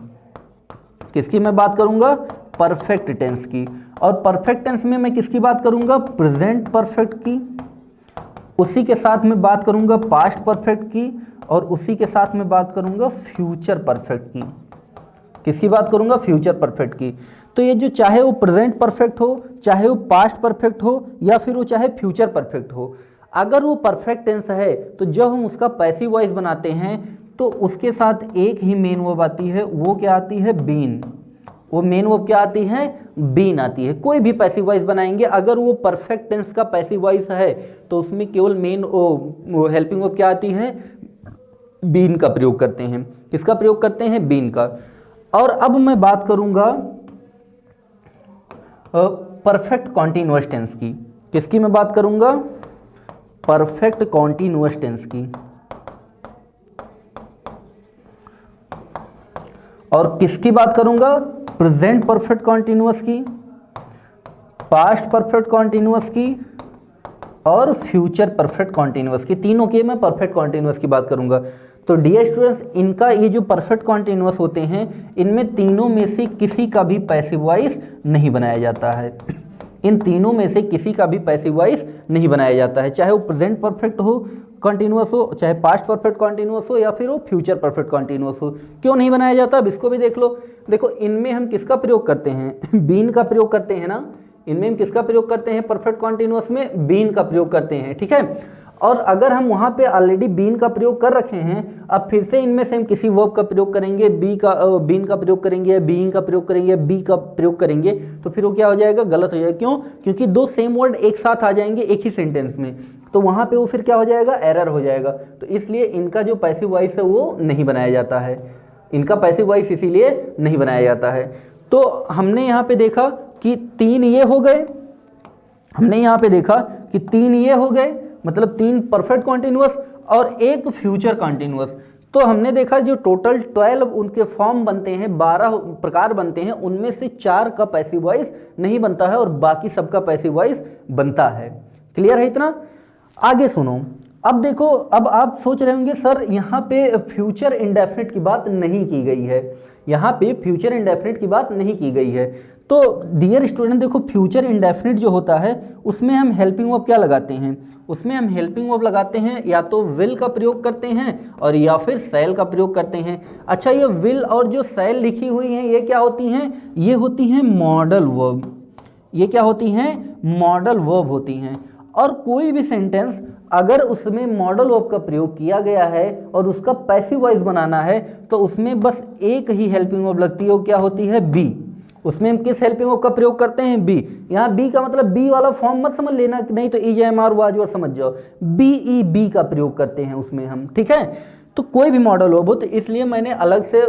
किसकी मैं बात करूँगा? परफेक्ट टेंस की। और परफेक्ट टेंस में मैं किसकी बात करूँगा? प्रेजेंट परफेक्ट की। उसी के साथ में बात करूँगा पास्ट परफेक्ट की, और उसी के साथ में बात करूँगा फ्यूचर परफेक्ट की। किसकी बात करूँगा? फ्यूचर परफेक्ट की। तो ये जो चाहे वो प्रेजेंट परफेक्ट हो, चाहे वो पास्ट परफेक्ट हो, या फिर वो चाहे फ्यूचर परफेक्ट हो, अगर वो परफेक्ट टेंस है तो जब हम उसका पैसिव वॉइस बनाते हैं तो उसके साथ एक ही मेन वर्ब आती है, वो क्या आती है? बीन। वो मेन वर्ब क्या आती है? बीन आती है। कोई भी पैसिव वॉइस बनाएंगे, अगर वो परफेक्ट टेंस का पैसिव वॉइस है तो उसमें केवल मेन हेल्पिंग वर्ब क्या आती है? बीन का प्रयोग करते हैं। किसका प्रयोग करते हैं? बीन का। और अब मैं बात करूंगा परफेक्ट कॉन्टिन्यूअस टेंस की। किसकी मैं बात करूंगा? परफेक्ट कॉन्टिन्यूअस टेंस की। और किसकी बात करूंगा? प्रेजेंट परफेक्ट कॉन्टिन्यूअस की, पास्ट परफेक्ट कॉन्टिन्यूअस की और फ्यूचर परफेक्ट कॉन्टिन्यूअस की। तीनों की मैं परफेक्ट कॉन्टिन्यूअस की बात करूंगा। तो डियर स्टूडेंट्स, इनका ये जो परफेक्ट कॉन्टिन्यूअस होते हैं, इनमें तीनों में से किसी का भी पैसिव वॉइस नहीं बनाया जाता है। इन तीनों में से किसी का भी पैसिव वॉइस नहीं बनाया जाता है, चाहे वो प्रेजेंट परफेक्ट हो कॉन्टिन्यूअस हो, चाहे पास्ट परफेक्ट कॉन्टिन्यूअस हो, या फिर वो फ्यूचर परफेक्ट कॉन्टिन्यूअस हो। क्यों नहीं बनाया जाता? अब इसको भी देख लो। देखो इनमें हम किसका प्रयोग करते हैं? बीन का प्रयोग करते हैं ना। इनमें हम किसका प्रयोग करते हैं? परफेक्ट कॉन्टिन्यूअस में बीन का प्रयोग करते हैं, ठीक है। और अगर हम वहाँ पे ऑलरेडी बीन का प्रयोग कर रखे हैं, अब फिर से इनमें से हम किसी वर्ब का प्रयोग करेंगे, बीन का प्रयोग करेंगे, बीइंग का प्रयोग करेंगे, बी का प्रयोग करेंगे, तो फिर वो क्या हो जाएगा, गलत हो जाएगा। क्यों? क्योंकि दो सेम वर्ड एक साथ आ जाएंगे एक ही सेंटेंस में, तो वहाँ पे वो फिर क्या हो जाएगा, एरर हो जाएगा। तो इसलिए इनका जो पैसिव वॉइस है वो नहीं बनाया जाता है, इनका पैसिव वॉइस इसीलिए नहीं बनाया जाता है। तो हमने यहाँ पे देखा कि 3 ये हो गए, हमने यहाँ पे देखा कि 3 ये हो गए, मतलब 3 परफेक्ट कॉन्टिन्यूअस और एक फ्यूचर कॉन्टिन्यूअस। तो हमने देखा जो टोटल 12 उनके फॉर्म बनते हैं, 12 प्रकार बनते हैं, उनमें से 4 का पैसिव वॉइस नहीं बनता है और बाकी सबका पैसिव वॉइस बनता है। क्लियर है इतना? आगे सुनो। अब देखो, अब आप सोच रहे होंगे सर यहाँ पे फ्यूचर इंडेफिनिट की बात नहीं की गई है, यहाँ पे फ्यूचर इंडेफिनिट की बात नहीं की गई है। तो डियर स्टूडेंट देखो, फ्यूचर इंडेफिनिट जो होता है उसमें हम हेल्पिंग वर्ब क्या लगाते हैं, उसमें हम हेल्पिंग वर्ब लगाते हैं, या तो विल का प्रयोग करते हैं और या फिर शैल का प्रयोग करते हैं। अच्छा, ये विल और जो शैल लिखी हुई हैं ये क्या होती हैं, ये होती हैं मॉडल वर्ब, ये क्या होती हैं, मॉडल वर्ब होती हैं। और कोई भी सेंटेंस अगर उसमें मॉडल वर्ब का प्रयोग किया गया है और उसका पैसिव वॉइस बनाना है तो उसमें बस एक ही हेल्पिंग वर्ब लगती है, वो क्या होती है, बी। उसमें हम किस हेल्पिंग वर्ब का प्रयोग करते हैं, बी। यहाँ बी का मतलब बी वाला फॉर्म मत समझ लेना, नहीं तो EJMR वाज और समझ जाओ, BEB का प्रयोग करते हैं उसमें हम, ठीक है। तो कोई भी मॉडल वर्ब हो, तो इसलिए मैंने अलग से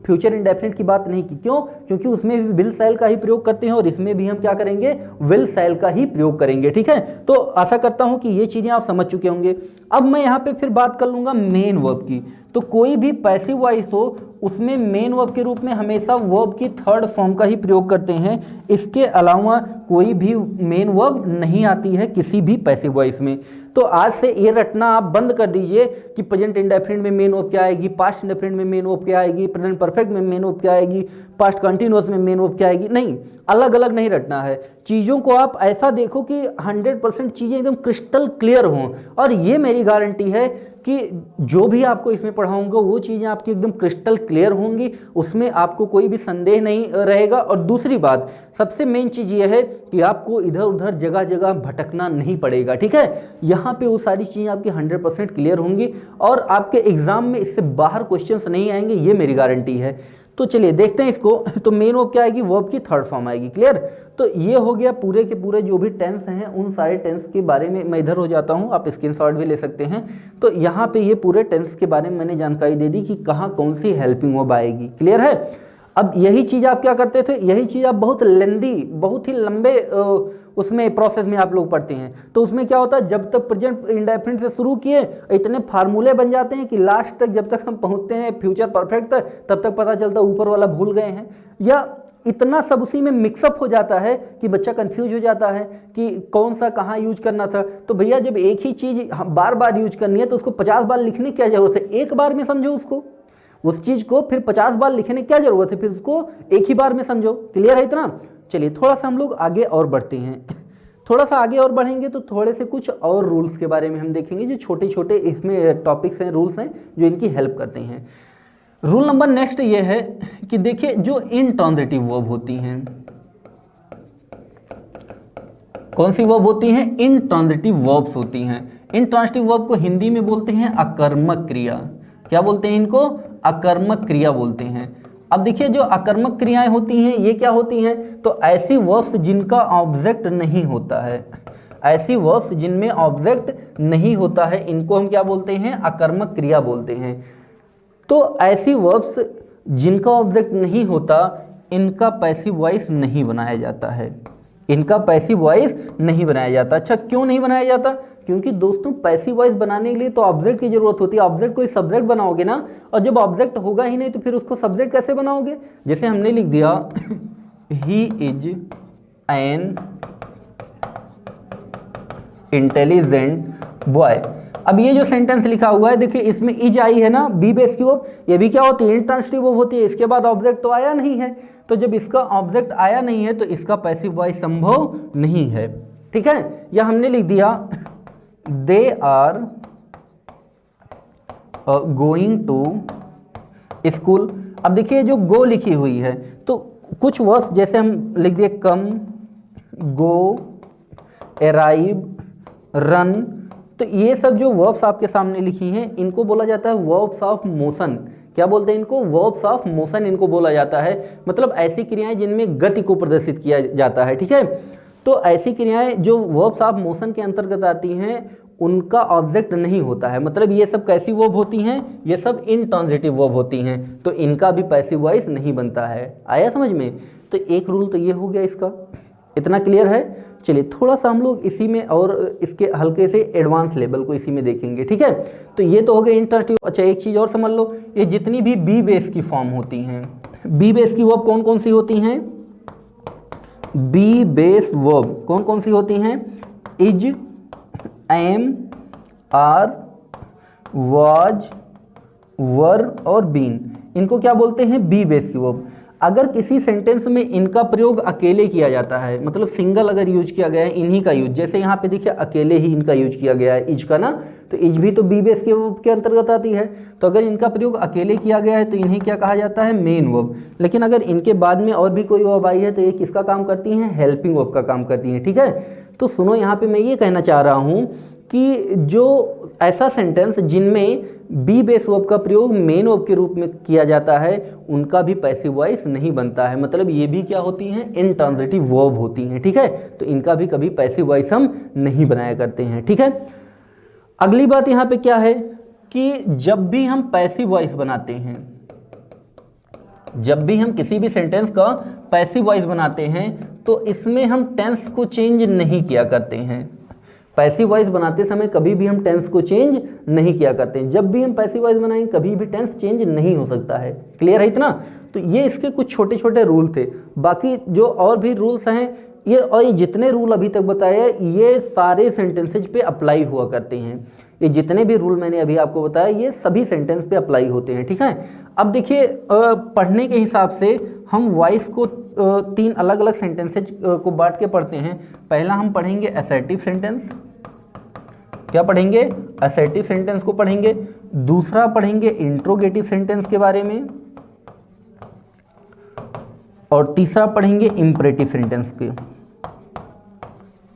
फ्यूचर इंडेफिनिट की बात नहीं की। क्यों? क्योंकि उसमें भी विल शैल का ही प्रयोग करते हैं और इसमें भी हम क्या करेंगे, विल शैल का ही प्रयोग करेंगे, ठीक है। तो आशा करता हूं कि ये चीजें आप समझ चुके होंगे। अब मैं यहाँ पे फिर बात कर लूंगा मेन वर्ब की। तो कोई भी पैसिव वॉइस हो उसमें मेन वर्ब के रूप में हमेशा वर्ब की थर्ड फॉर्म का ही प्रयोग करते हैं, इसके अलावा कोई भी मेन वर्ब नहीं आती है किसी भी पैसिव वॉइस में। तो आज से ये रटना आप बंद कर दीजिए कि प्रेजेंट इंडेफिनिट में मेन वर्ब क्या आएगी, पास्ट इंडेफिनिट में मेन वर्ब क्या आएगी, प्रेजेंट परफेक्ट में मेन वर्ब क्या आएगी, पास्ट कंटिन्यूअस में मेन वर्ब क्या आएगी। नहीं, अलग अलग नहीं रटना है। चीज़ों को आप ऐसा देखो कि 100% चीज़ें एकदम क्रिस्टल क्लियर हों, और ये मेरी गारंटी है कि जो भी आपको इसमें पढ़ाऊंगा वो चीज़ें आपकी एकदम क्रिस्टल क्लियर होंगी, उसमें आपको कोई भी संदेह नहीं रहेगा। और दूसरी बात, सबसे मेन चीज़ ये है कि आपको इधर उधर जगह जगह भटकना नहीं पड़ेगा, ठीक है। यहाँ पे वो सारी चीज़ें आपकी 100% क्लियर होंगी और आपके एग्जाम में इससे बाहर क्वेश्चंस नहीं आएंगे, ये मेरी गारंटी है। तो चलिए देखते हैं इसको। तो मेन वर्ब क्या आएगी, वर्ब की थर्ड फॉर्म आएगी। क्लियर? तो ये हो गया पूरे के पूरे जो भी टेंस हैं उन सारे टेंस के बारे में। मैं इधर हो जाता हूँ, आप स्क्रीनशॉट भी ले सकते हैं। तो यहाँ पे ये पूरे टेंस के बारे में मैंने जानकारी दे दी कि कहाँ कौन सी हेल्पिंग वर्ब आएगी। क्लियर है? अब यही चीज़ आप क्या करते थे, यही चीज़ आप बहुत लेंदी, बहुत ही लंबे उसमें प्रोसेस में आप लोग पढ़ते हैं। तो उसमें क्या होता है, जब तक प्रेजेंट इंडेफिनिट से शुरू किए इतने फार्मूले बन जाते हैं कि लास्ट तक जब तक हम पहुंचते हैं फ्यूचर परफेक्ट तक, तब तक पता चलता है ऊपर वाला भूल गए हैं, या इतना सब उसी में मिक्सअप हो जाता है कि बच्चा कंफ्यूज हो जाता है कि कौन सा कहाँ यूज करना था। तो भैया जब एक ही चीज़ बार बार यूज करनी है तो उसको 50 बार लिखने की क्या जरूरत है, एक बार में समझो उसको, उस चीज को फिर 50 बार लिखने की क्या जरूरत है, फिर उसको एक ही बार में समझो। क्लियर है इतना? चलिए थोड़ा सा हम लोग आगे और बढ़ते हैं। थोड़ा सा आगे और बढ़ेंगे तो थोड़े से कुछ और रूल्स के बारे में हम देखेंगे, जो छोटे छोटे इसमें टॉपिक्स हैं, रूल्स हैं जो इनकी हेल्प करते हैं। रूल नंबर नेक्स्ट ये है कि देखिए जो इंट्रांजिटिव वर्ब होती हैं, कौन सी वर्ब होती हैं, इंट्रांजिटिव वर्ब्स होती हैं। इंट्रांजिटिव वर्ब को हिंदी में बोलते हैं अकर्मक क्रिया। क्या बोलते हैं इनको, अकर्मक क्रिया बोलते हैं। अब देखिए जो अकर्मक क्रियाएं होती हैं ये क्या होती हैं, तो ऐसी वर्ब्स जिनका ऑब्जेक्ट नहीं होता है, ऐसी वर्ब्स जिनमें ऑब्जेक्ट नहीं होता है, इनको हम क्या बोलते हैं, अकर्मक क्रिया बोलते हैं। तो ऐसी वर्ब्स जिनका ऑब्जेक्ट नहीं होता, इनका पैसिव वॉइस नहीं बनाया जाता है, इनका पैसिव वॉइस नहीं बनाया जाता। अच्छा क्यों नहीं बनाया जाता, क्योंकि दोस्तों पैसिव वॉइस बनाने के लिए तो ऑब्जेक्ट की जरूरत होती है। ऑब्जेक्ट कोई सब्जेक्ट बनाओगे ना, और जब ऑब्जेक्ट होगा ही नहीं तो फिर उसको सब्जेक्ट कैसे बनाओगे। जैसे हमने लिख दिया he is an intelligent boy. अब ये जो सेंटेंस लिखा हुआ है देखिए, इसमें इज आई है ना, बी बेस की वर्ब, ये भी क्या होती है, इंट्रांजिटिव वर्ब होती है। इसके बाद ऑब्जेक्ट तो आया नहीं है, तो जब इसका ऑब्जेक्ट आया नहीं है तो इसका पैसिव वॉइस संभव नहीं है, ठीक है। या हमने लिख दिया they are going to school. अब देखिए जो गो लिखी हुई है, तो कुछ वर्ड्स जैसे हम लिख दिए कम, गो, अराइव, रन, तो ये सब जो वर्ब्स आपके सामने लिखी हैं इनको बोला जाता है वर्ब्स ऑफ मोशन। क्या बोलते हैं इनको? वर्ब्स ऑफ मोशन इनको बोला जाता है। मतलब ऐसी क्रियाएं जिनमें गति को प्रदर्शित किया जाता है, ठीक है। तो ऐसी क्रियाएं जो वर्ब्स ऑफ मोशन के अंतर्गत आती हैं उनका ऑब्जेक्ट नहीं होता है। मतलब ये सब कैसी वर्ब होती हैं? ये सब इंट्रांजिटिव वर्ब होती हैं, तो इनका भी पैसिव वॉइस नहीं बनता है। आया समझ में? तो एक रूल तो ये हो गया इसका, इतना क्लियर है। चलिए थोड़ा सा हम लोग इसी में और इसके हल्के से एडवांस लेवल को इसी में देखेंगे, ठीक है। तो ये तो हो गया इंट्रांजिटिव। अच्छा एक चीज़ और समझ लो, ये जितनी भी बी बेस की फॉर्म होती हैं, बी बेस की वर्ब कौन कौन सी होती हैं? बी बेस वर्ब कौन कौन सी होती हैं? इज, एम, आर, वाज, वर और बीन, इनको क्या बोलते हैं? बी बेस की वर्ब। अगर किसी सेंटेंस में इनका प्रयोग अकेले किया जाता है, मतलब सिंगल अगर यूज किया गया है इन्हीं का यूज, जैसे यहाँ पे देखिए अकेले ही इनका यूज किया गया है इज का ना, तो इज भी तो बी बेस के अंतर्गत आती है। तो अगर इनका प्रयोग अकेले किया गया है तो इन्हें क्या कहा जाता है? Main verb. लेकिन अगर इनके बाद में और भी कोई वर्ब आई है तो ये किसका काम करती हैं? हेल्पिंग वर्ब का काम करती हैं, ठीक है। तो सुनो, यहाँ पे मैं ये कहना चाह रहा हूँ कि जो ऐसा सेंटेंस जिनमें बी बेस वर्ब का प्रयोग मेन वर्ब के रूप में किया जाता है उनका भी पैसिव वॉइस नहीं बनता है। मतलब ये भी क्या होती हैं? इंट्रांजिटिव वर्ब होती हैं, ठीक है। तो इनका भी कभी पैसिव वॉइस हम नहीं बनाया करते हैं, ठीक है। अगली बात यहाँ पे क्या है कि जब भी हम पैसिव वॉइस बनाते हैं, जब भी हम किसी भी सेंटेंस का पैसिव वॉइस बनाते हैं तो इसमें हम टेंस को चेंज नहीं किया करते हैं। पैसिव वॉइस बनाते समय कभी भी हम टेंस को चेंज नहीं किया करते हैं। जब भी हम पैसिव वॉइस बनाएंगे कभी भी टेंस चेंज नहीं हो सकता है। क्लियर है इतना? तो ये इसके कुछ छोटे छोटे रूल थे। बाकी जो और भी रूल्स हैं ये जितने रूल अभी तक बताए ये सारे सेंटेंसेज पे अप्लाई हुआ करते हैं। ये जितने भी रूल मैंने अभी आपको बताया ये सभी सेंटेंस पे अप्लाई होते हैं, ठीक है। अब देखिए पढ़ने के हिसाब से हम वॉइस को तीन अलग अलग सेंटेंसेज को बांट के पढ़ते हैं। पहला हम पढ़ेंगे असर्टिव सेंटेंस। क्या पढ़ेंगे? असर्टिव सेंटेंस को पढ़ेंगे। दूसरा पढ़ेंगे इंट्रोगेटिव सेंटेंस के बारे में, और तीसरा पढ़ेंगे इंपरेटिव सेंटेंस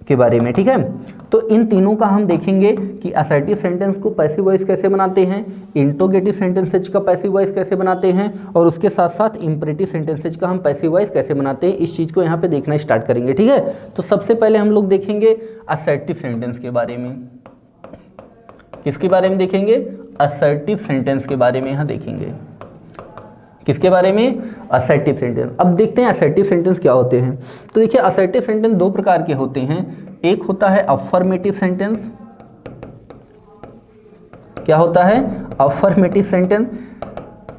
के बारे में, ठीक है। तो इन तीनों का हम देखेंगे कि असर्टिव सेंटेंस को पैसिव वॉइस कैसे बनाते हैं, इंट्रोगेटिव सेंटेंसेज का पैसिव वॉइस कैसे बनाते हैं, और उसके साथ साथ इंपरेटिव सेंटेंसेज का हम पैसिव वॉइस कैसे बनाते हैं। इस चीज़ को यहाँ पे देखना स्टार्ट करेंगे, ठीक है। तो सबसे पहले हम लोग देखेंगे असर्टिव सेंटेंस के बारे में। किसके बारे में देखेंगे? असर्टिव सेंटेंस के बारे में यहाँ देखेंगे। किसके बारे में? Assertive sentence. अब देखते हैं असर्टिव सेंटेंस क्या होते हैं। तो देखिए असर्टिव सेंटेंस दो प्रकार के होते हैं। एक होता है अफर्मेटिव सेंटेंस। क्या होता है? Affirmative sentence.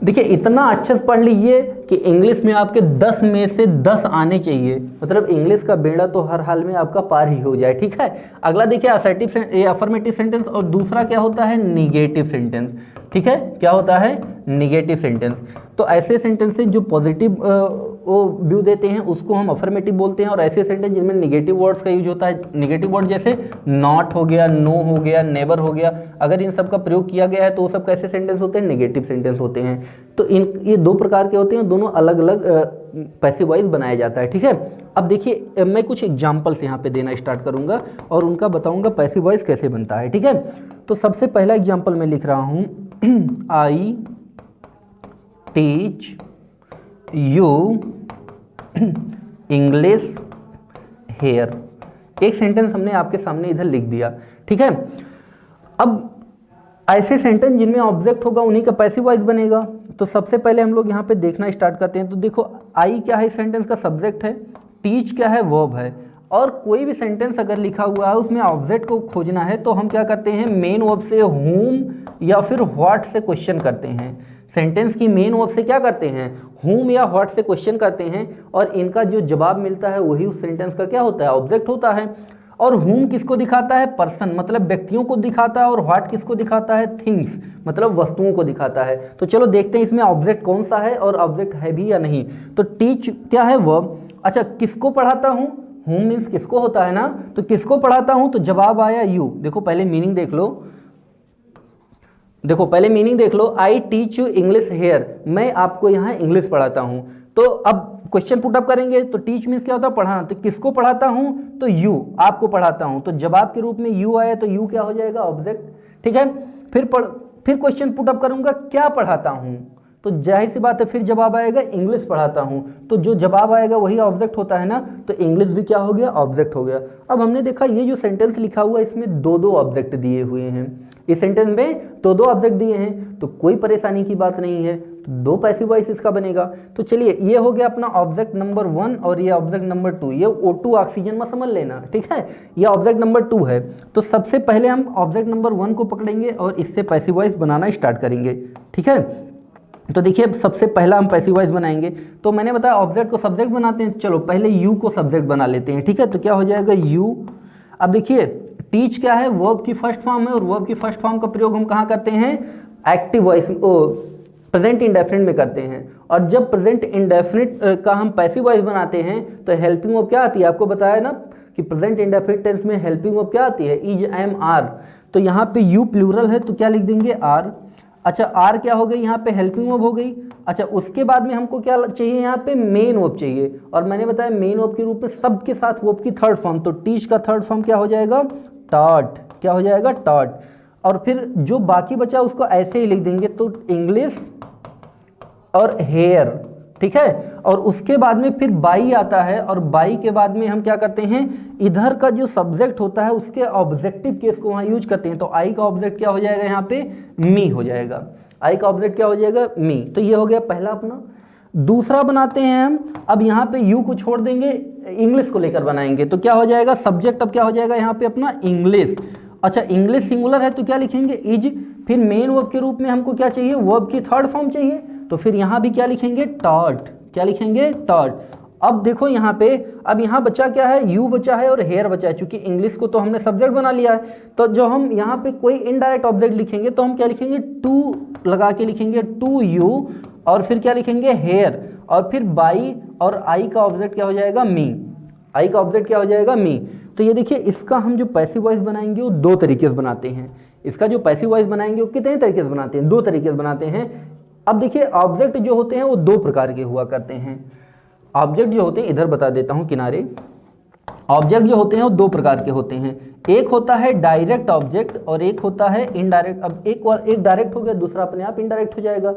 देखिए इतना अच्छे से पढ़ लीजिए कि इंग्लिश में आपके 10 में से 10 आने चाहिए। मतलब इंग्लिश का बेड़ा तो हर हाल में आपका पार ही हो जाए, ठीक है। अगला देखिए अफर्मेटिव सेंटेंस, और दूसरा क्या होता है? निगेटिव सेंटेंस, ठीक है। क्या होता है? Negative sentence. तो ऐसे सेंटेंसेस जो पॉजिटिव वो व्यू देते हैं उसको हम अफर्मेटिव बोलते हैं, और ऐसे सेंटेंस जिनमें निगेटिव वर्ड्स का यूज होता है, निगेटिव वर्ड जैसे नॉट हो गया, नो हो गया, नेवर हो गया, अगर इन सब का प्रयोग किया गया है तो वो सब कैसे सेंटेंस होते हैं? नेगेटिव सेंटेंस होते हैं। तो ये दो प्रकार के होते हैं, दोनों अलग अलग पैसिव वॉइस बनाया जाता है, ठीक है। अब देखिए मैं कुछ एग्जाम्पल्स यहाँ पे देना स्टार्ट करूँगा और उनका बताऊँगा पैसिव वॉइस कैसे बनता है, ठीक है। तो सबसे पहला एग्जाम्पल मैं लिख रहा हूँ, I teach you English here. एक सेंटेंस हमने आपके सामने इधर लिख दिया, ठीक है। अब ऐसे सेंटेंस जिनमें ऑब्जेक्ट होगा उन्हीं का पैसिव वॉइस बनेगा। तो सबसे पहले हम लोग यहाँ पे देखना स्टार्ट करते हैं। तो देखो आई क्या है? सेंटेंस का सब्जेक्ट है, टीच क्या है? वर्ब है। और कोई भी सेंटेंस अगर लिखा हुआ है उसमें ऑब्जेक्ट को खोजना है तो हम क्या करते हैं? मेन वर्ब से हुम या फिर व्हाट से क्वेश्चन करते हैं। सेंटेंस की मेन वर्ब से क्या करते हैं? हुम या व्हाट से क्वेश्चन करते हैं, और इनका जो जवाब मिलता है वही उस सेंटेंस का क्या होता है? ऑब्जेक्ट होता है। और हुम किसको दिखाता है? पर्सन, मतलब व्यक्तियों को दिखाता है, और व्हाट किसको दिखाता है? थिंग्स, मतलब वस्तुओं को दिखाता है। तो चलो देखते हैं इसमें ऑब्जेक्ट कौन सा है और ऑब्जेक्ट है भी या नहीं। तो टीच क्या है? वर्ब। अच्छा किसको पढ़ाता हूँ? हुम मीन्स किसको होता है ना, तो किसको पढ़ाता हूँ? तो जवाब आया यू। देखो पहले मीनिंग देख लो, देखो पहले मीनिंग देख लो, I teach you English here, मैं आपको यहाँ इंग्लिश पढ़ाता हूँ। तो अब क्वेश्चन पुट अप करेंगे तो टीच मीन्स क्या होता है, पढ़ाना, तो किसको पढ़ाता हूँ, तो यू, आपको पढ़ाता हूँ, तो जवाब के रूप में यू आया तो यू क्या हो जाएगा, ऑब्जेक्ट, ठीक है। फिर क्वेश्चन पुट अप करूंगा, क्या पढ़ाता हूँ, तो जाहिर सी बात है फिर जवाब आएगा इंग्लिश पढ़ाता हूँ, तो जो जवाब आएगा वही ऑब्जेक्ट होता है ना, तो इंग्लिश भी क्या हो गया, ऑब्जेक्ट हो गया। अब हमने देखा ये जो सेंटेंस लिखा हुआ है इसमें दो दो ऑब्जेक्ट दिए हुए हैं, इस सेंटेंस में दो दो ऑब्जेक्ट दिए हैं, तो कोई परेशानी की बात नहीं है, तो दो पैसिव वॉइस इसका बनेगा। तो चलिए ये हो गया अपना ऑब्जेक्ट नंबर 1 और ये ऑब्जेक्ट नंबर 2, ये O2 ऑक्सीजन में समझ लेना, ठीक है, ये ऑब्जेक्ट नंबर 2 है। तो सबसे पहले हम ऑब्जेक्ट नंबर 1 को पकड़ेंगे और इससे पैसिव वॉइस बनाना स्टार्ट करेंगे, ठीक है। तो देखिए सबसे पहला हम पैसिव वॉइस बनाएंगे, तो मैंने बताया ऑब्जेक्ट को सब्जेक्ट बनाते हैं, चलो पहले यू को सब्जेक्ट बना लेते हैं, ठीक है। तो क्या हो जाएगा यू। अब देखिए टीच क्या है, वर्ब की फर्स्ट फॉर्म है, और वर्ब की फर्स्ट फॉर्म का प्रयोग हम कहाँ करते हैं, एक्टिव वॉइस प्रेजेंट इंडेफिनिट में करते हैं। और जब प्रेजेंट इंडेफिनिट का हम पैसिव वॉइस बनाते हैं तो हेल्पिंग वर्ब क्या आती है, आपको बताया ना कि प्रेजेंट इंडेफिनिट टेंस में हेल्पिंग वर्ब क्या आती है, इज, एम, आर। तो यहाँ पे यू प्लूरल है तो क्या लिख देंगे, आर। अच्छा आर क्या हो गई, यहाँ पे हेल्पिंग वर्ब हो गई। अच्छा उसके बाद में हमको क्या चाहिए, यहाँ पे मेन वर्ब चाहिए, और मैंने बताया मेन वर्ब के रूप में सबके साथ वर्ब की थर्ड फॉर्म, तो टीच का थर्ड फॉर्म क्या हो जाएगा, टॉट, क्या हो जाएगा, टॉट। और फिर जो बाकी बचा उसको ऐसे ही लिख देंगे, तो इंग्लिश और हेयर, ठीक है। और उसके बाद में फिर बाई आता है, और बाई के बाद में हम क्या करते हैं, इधर का जो सब्जेक्ट होता है उसके ऑब्जेक्टिव केस को वहाँ यूज करते हैं, तो आई का ऑब्जेक्ट क्या हो जाएगा, यहाँ पे मी हो जाएगा, आई का ऑब्जेक्ट क्या हो जाएगा, मी। तो ये हो गया पहला अपना। दूसरा बनाते हैं हम, अब यहाँ पे यू को छोड़ देंगे, इंग्लिश को लेकर बनाएंगे, तो क्या हो जाएगा, सब्जेक्ट अब क्या हो जाएगा यहाँ पे अपना इंग्लिश। अच्छा इंग्लिश सिंगुलर है तो क्या लिखेंगे, इज। फिर मेन वर्ब के रूप में हमको क्या चाहिए, वर्ब की थर्ड फॉर्म चाहिए, तो फिर यहाँ भी क्या लिखेंगे, टॉट, क्या लिखेंगे, टॉट। अब देखो यहाँ पे, अब यहाँ बचा क्या है, यू बचा है और हेयर बचा है, चूंकि इंग्लिश को तो हमने सब्जेक्ट बना लिया है, तो जो हम यहाँ पे कोई इनडायरेक्ट ऑब्जेक्ट लिखेंगे तो हम क्या लिखेंगे, टू लगा के लिखेंगे, टू यू, और फिर क्या लिखेंगे, हेयर, और फिर बाई, और आई का ऑब्जेक्ट क्या हो जाएगा, मी, आई का ऑब्जेक्ट क्या हो जाएगा, मी। तो ये देखिए इसका हम जो पैसिव वॉइस बनाएंगे वो दो तरीके से बनाते हैं, इसका जो पैसिव वॉइस बनाएंगे वो कितने तरीके से बनाते हैं, दो तरीके से बनाते हैं। अब देखिए ऑब्जेक्ट जो होते हैं वो दो प्रकार के हुआ करते हैं, ऑब्जेक्ट जो होते हैं, इधर बता देता हूँ किनारे, ऑब्जेक्ट जो होते हैं वो दो प्रकार के होते हैं, एक होता है डायरेक्ट ऑब्जेक्ट और एक होता है इनडायरेक्ट। अब एक डायरेक्ट हो गया, दूसरा अपने आप इनडायरेक्ट हो जाएगा।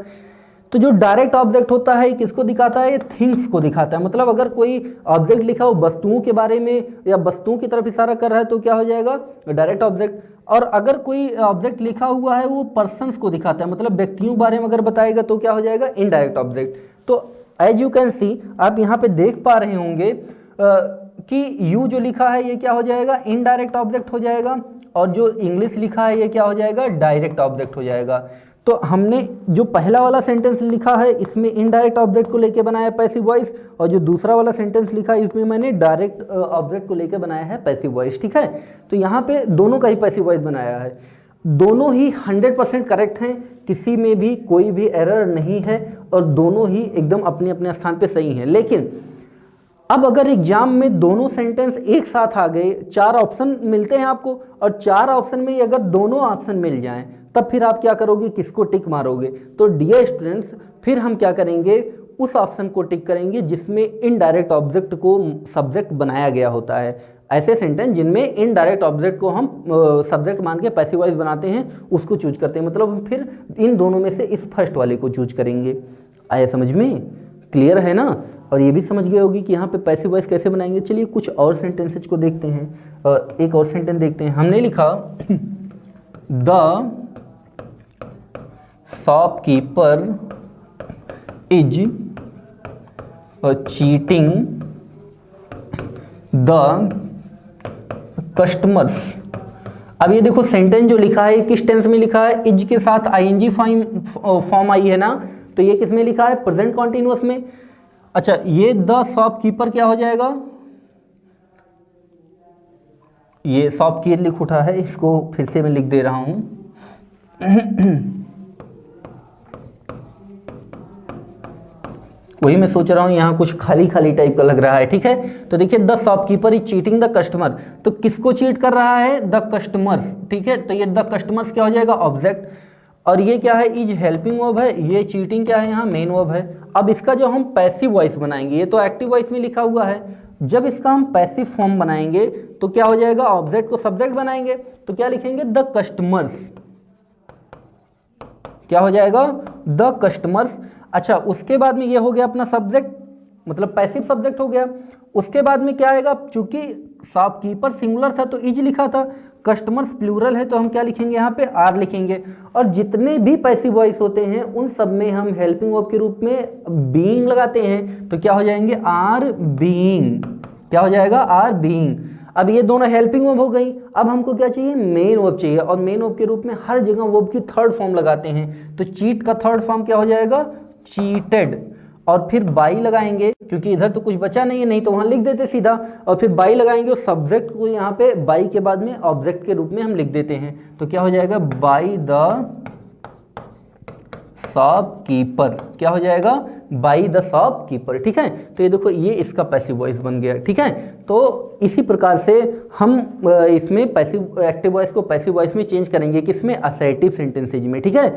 तो जो डायरेक्ट ऑब्जेक्ट होता है किसको दिखाता है, ये थिंग्स को दिखाता है, मतलब अगर कोई ऑब्जेक्ट लिखा हो वस्तुओं के बारे में या वस्तुओं की तरफ इशारा कर रहा है तो क्या हो जाएगा, डायरेक्ट ऑब्जेक्ट। और अगर कोई ऑब्जेक्ट लिखा हुआ है वो पर्सन्स को दिखाता है, मतलब व्यक्तियों के बारे में अगर बताएगा तो क्या हो जाएगा, इनडायरेक्ट ऑब्जेक्ट। तो एज यू कैन सी, आप यहाँ पे देख पा रहे होंगे कि यू जो लिखा है ये क्या हो जाएगा, इनडायरेक्ट ऑब्जेक्ट हो जाएगा, और जो इंग्लिश लिखा है ये क्या हो जाएगा, डायरेक्ट ऑब्जेक्ट हो जाएगा। तो हमने जो पहला वाला सेंटेंस लिखा है इसमें इनडायरेक्ट ऑब्जेक्ट को लेके बनाया पैसिव वॉइस, और जो दूसरा वाला सेंटेंस लिखा है इसमें मैंने डायरेक्ट ऑब्जेक्ट को लेके बनाया है पैसिव वॉइस, ठीक है। तो यहाँ पे दोनों का ही पैसिव वॉइस बनाया है, दोनों ही 100% करेक्ट हैं, किसी में भी कोई भी एरर नहीं है, और दोनों ही एकदम अपने अपने स्थान पे सही हैं। लेकिन अब अगर एग्जाम में दोनों सेंटेंस एक साथ आ गए, 4 ऑप्शन मिलते हैं आपको, और 4 ऑप्शन में अगर दोनों ऑप्शन मिल जाएं तब फिर आप क्या करोगे, किसको टिक मारोगे। तो डियर स्टूडेंट्स फिर हम क्या करेंगे, उस ऑप्शन को टिक करेंगे जिसमें इनडायरेक्ट ऑब्जेक्ट को सब्जेक्ट बनाया गया होता है। ऐसे सेंटेंस जिनमें इनडायरेक्ट ऑब्जेक्ट को हम सब्जेक्ट मान के पैसिव वॉइस बनाते हैं उसको चूज करते हैं, मतलब हम फिर इन दोनों में से इस फर्स्ट वाले को चूज करेंगे। आया समझ में, क्लियर है ना। और ये भी समझ गए होगी कि यहाँ पे पैसिव वॉइस कैसे बनाएंगे। चलिए कुछ और सेंटेंसेज को देखते हैं। एक और सेंटेंस देखते हैं, हमने लिखा the shopkeeper is cheating the customers. अब ये देखो सेंटेंस जो लिखा है किस टेंस में लिखा है, इज के साथ आईएनजी फॉर्म आई है ना, तो ये किस में लिखा है, प्रेजेंट कॉन्टिन्यूअस में। अच्छा ये द शॉपकीपर क्या हो जाएगा, ये शॉपकीपर लिख उठा है, इसको फिर से मैं लिख दे रहा हूं। वही मैं सोच रहा हूं यहाँ कुछ खाली खाली टाइप का लग रहा है, ठीक है। तो देखिए the shopkeeper is cheating the customer, तो किसको चीट कर रहा है, द कस्टमर्स, ठीक है। तो ये द कस्टमर्स क्या हो जाएगा, ऑब्जेक्ट। और ये क्या है, इज हेल्पिंग वर्ब है, ये चीटिंग क्या है यहाँ, मेन वर्ब है। अब इसका जो हम पैसिव वॉइस बनाएंगे, ये तो एक्टिव वॉइस में लिखा हुआ है, जब इसका हम पैसिव फॉर्म बनाएंगे तो क्या हो जाएगा, ऑब्जेक्ट को सब्जेक्ट बनाएंगे तो क्या लिखेंगे, द कस्टमर्स, क्या हो जाएगा, द कस्टमर्स। अच्छा, उसके बाद में ये हो गया अपना सब्जेक्ट, मतलब पैसिव सब्जेक्ट हो गया। उसके बाद में क्या आएगा, चूंकि शॉपकीपर सिंगुलर था तो इज लिखा था, कस्टमर्स प्लूरल है तो हम क्या लिखेंगे, यहाँ पे आर लिखेंगे। और जितने भी पैसिव वॉइस होते हैं उन सब में हम हेल्पिंग वर्ब के रूप में बीइंग लगाते हैं, तो क्या हो जाएंगे, आर बीइंग, क्या हो जाएगा, आर बीइंग। अब ये दोनों हेल्पिंग वर्ब हो गई। अब हमको क्या चाहिए, मेन वर्ब चाहिए, और मेन वर्ब के रूप में हर जगह वर्ब की थर्ड फॉर्म लगाते हैं। तो चीट का थर्ड फॉर्म क्या हो जाएगा, चीटेड, और फिर बाई लगाएंगे, क्योंकि इधर तो कुछ बचा नहीं है, नहीं तो वहां लिख देते सीधा, और फिर बाई लगाएंगे और सब्जेक्ट को यहाँ पे बाई के बाद में ऑब्जेक्ट के रूप में हम लिख देते हैं, तो क्या हो जाएगा, बाई द शॉपकीपर, क्या हो जाएगा, बाई द शॉपकीपर। ठीक है, तो ये देखो, ये इसका पैसिव वॉइस बन गया। ठीक है, तो इसी प्रकार से हम इसमें पैसिव एक्टिव वॉइस को पैसिव वॉइस में चेंज करेंगे, किसमें, असर्टिव सेंटेंसेज में। ठीक है,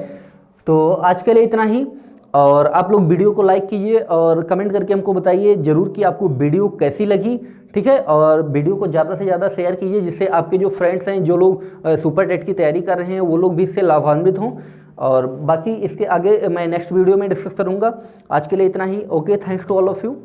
तो आज के लिए इतना ही, और आप लोग वीडियो को लाइक कीजिए और कमेंट करके हमको बताइए जरूर कि आपको वीडियो कैसी लगी। ठीक है, और वीडियो को ज़्यादा से ज़्यादा शेयर कीजिए, जिससे आपके जो फ्रेंड्स हैं, जो लोग सुपर टेट की तैयारी कर रहे हैं, वो लोग भी इससे लाभान्वित हों। और बाकी इसके आगे मैं नेक्स्ट वीडियो में डिस्कस करूँगा। आज के लिए इतना ही। Okay, thanks to all of you.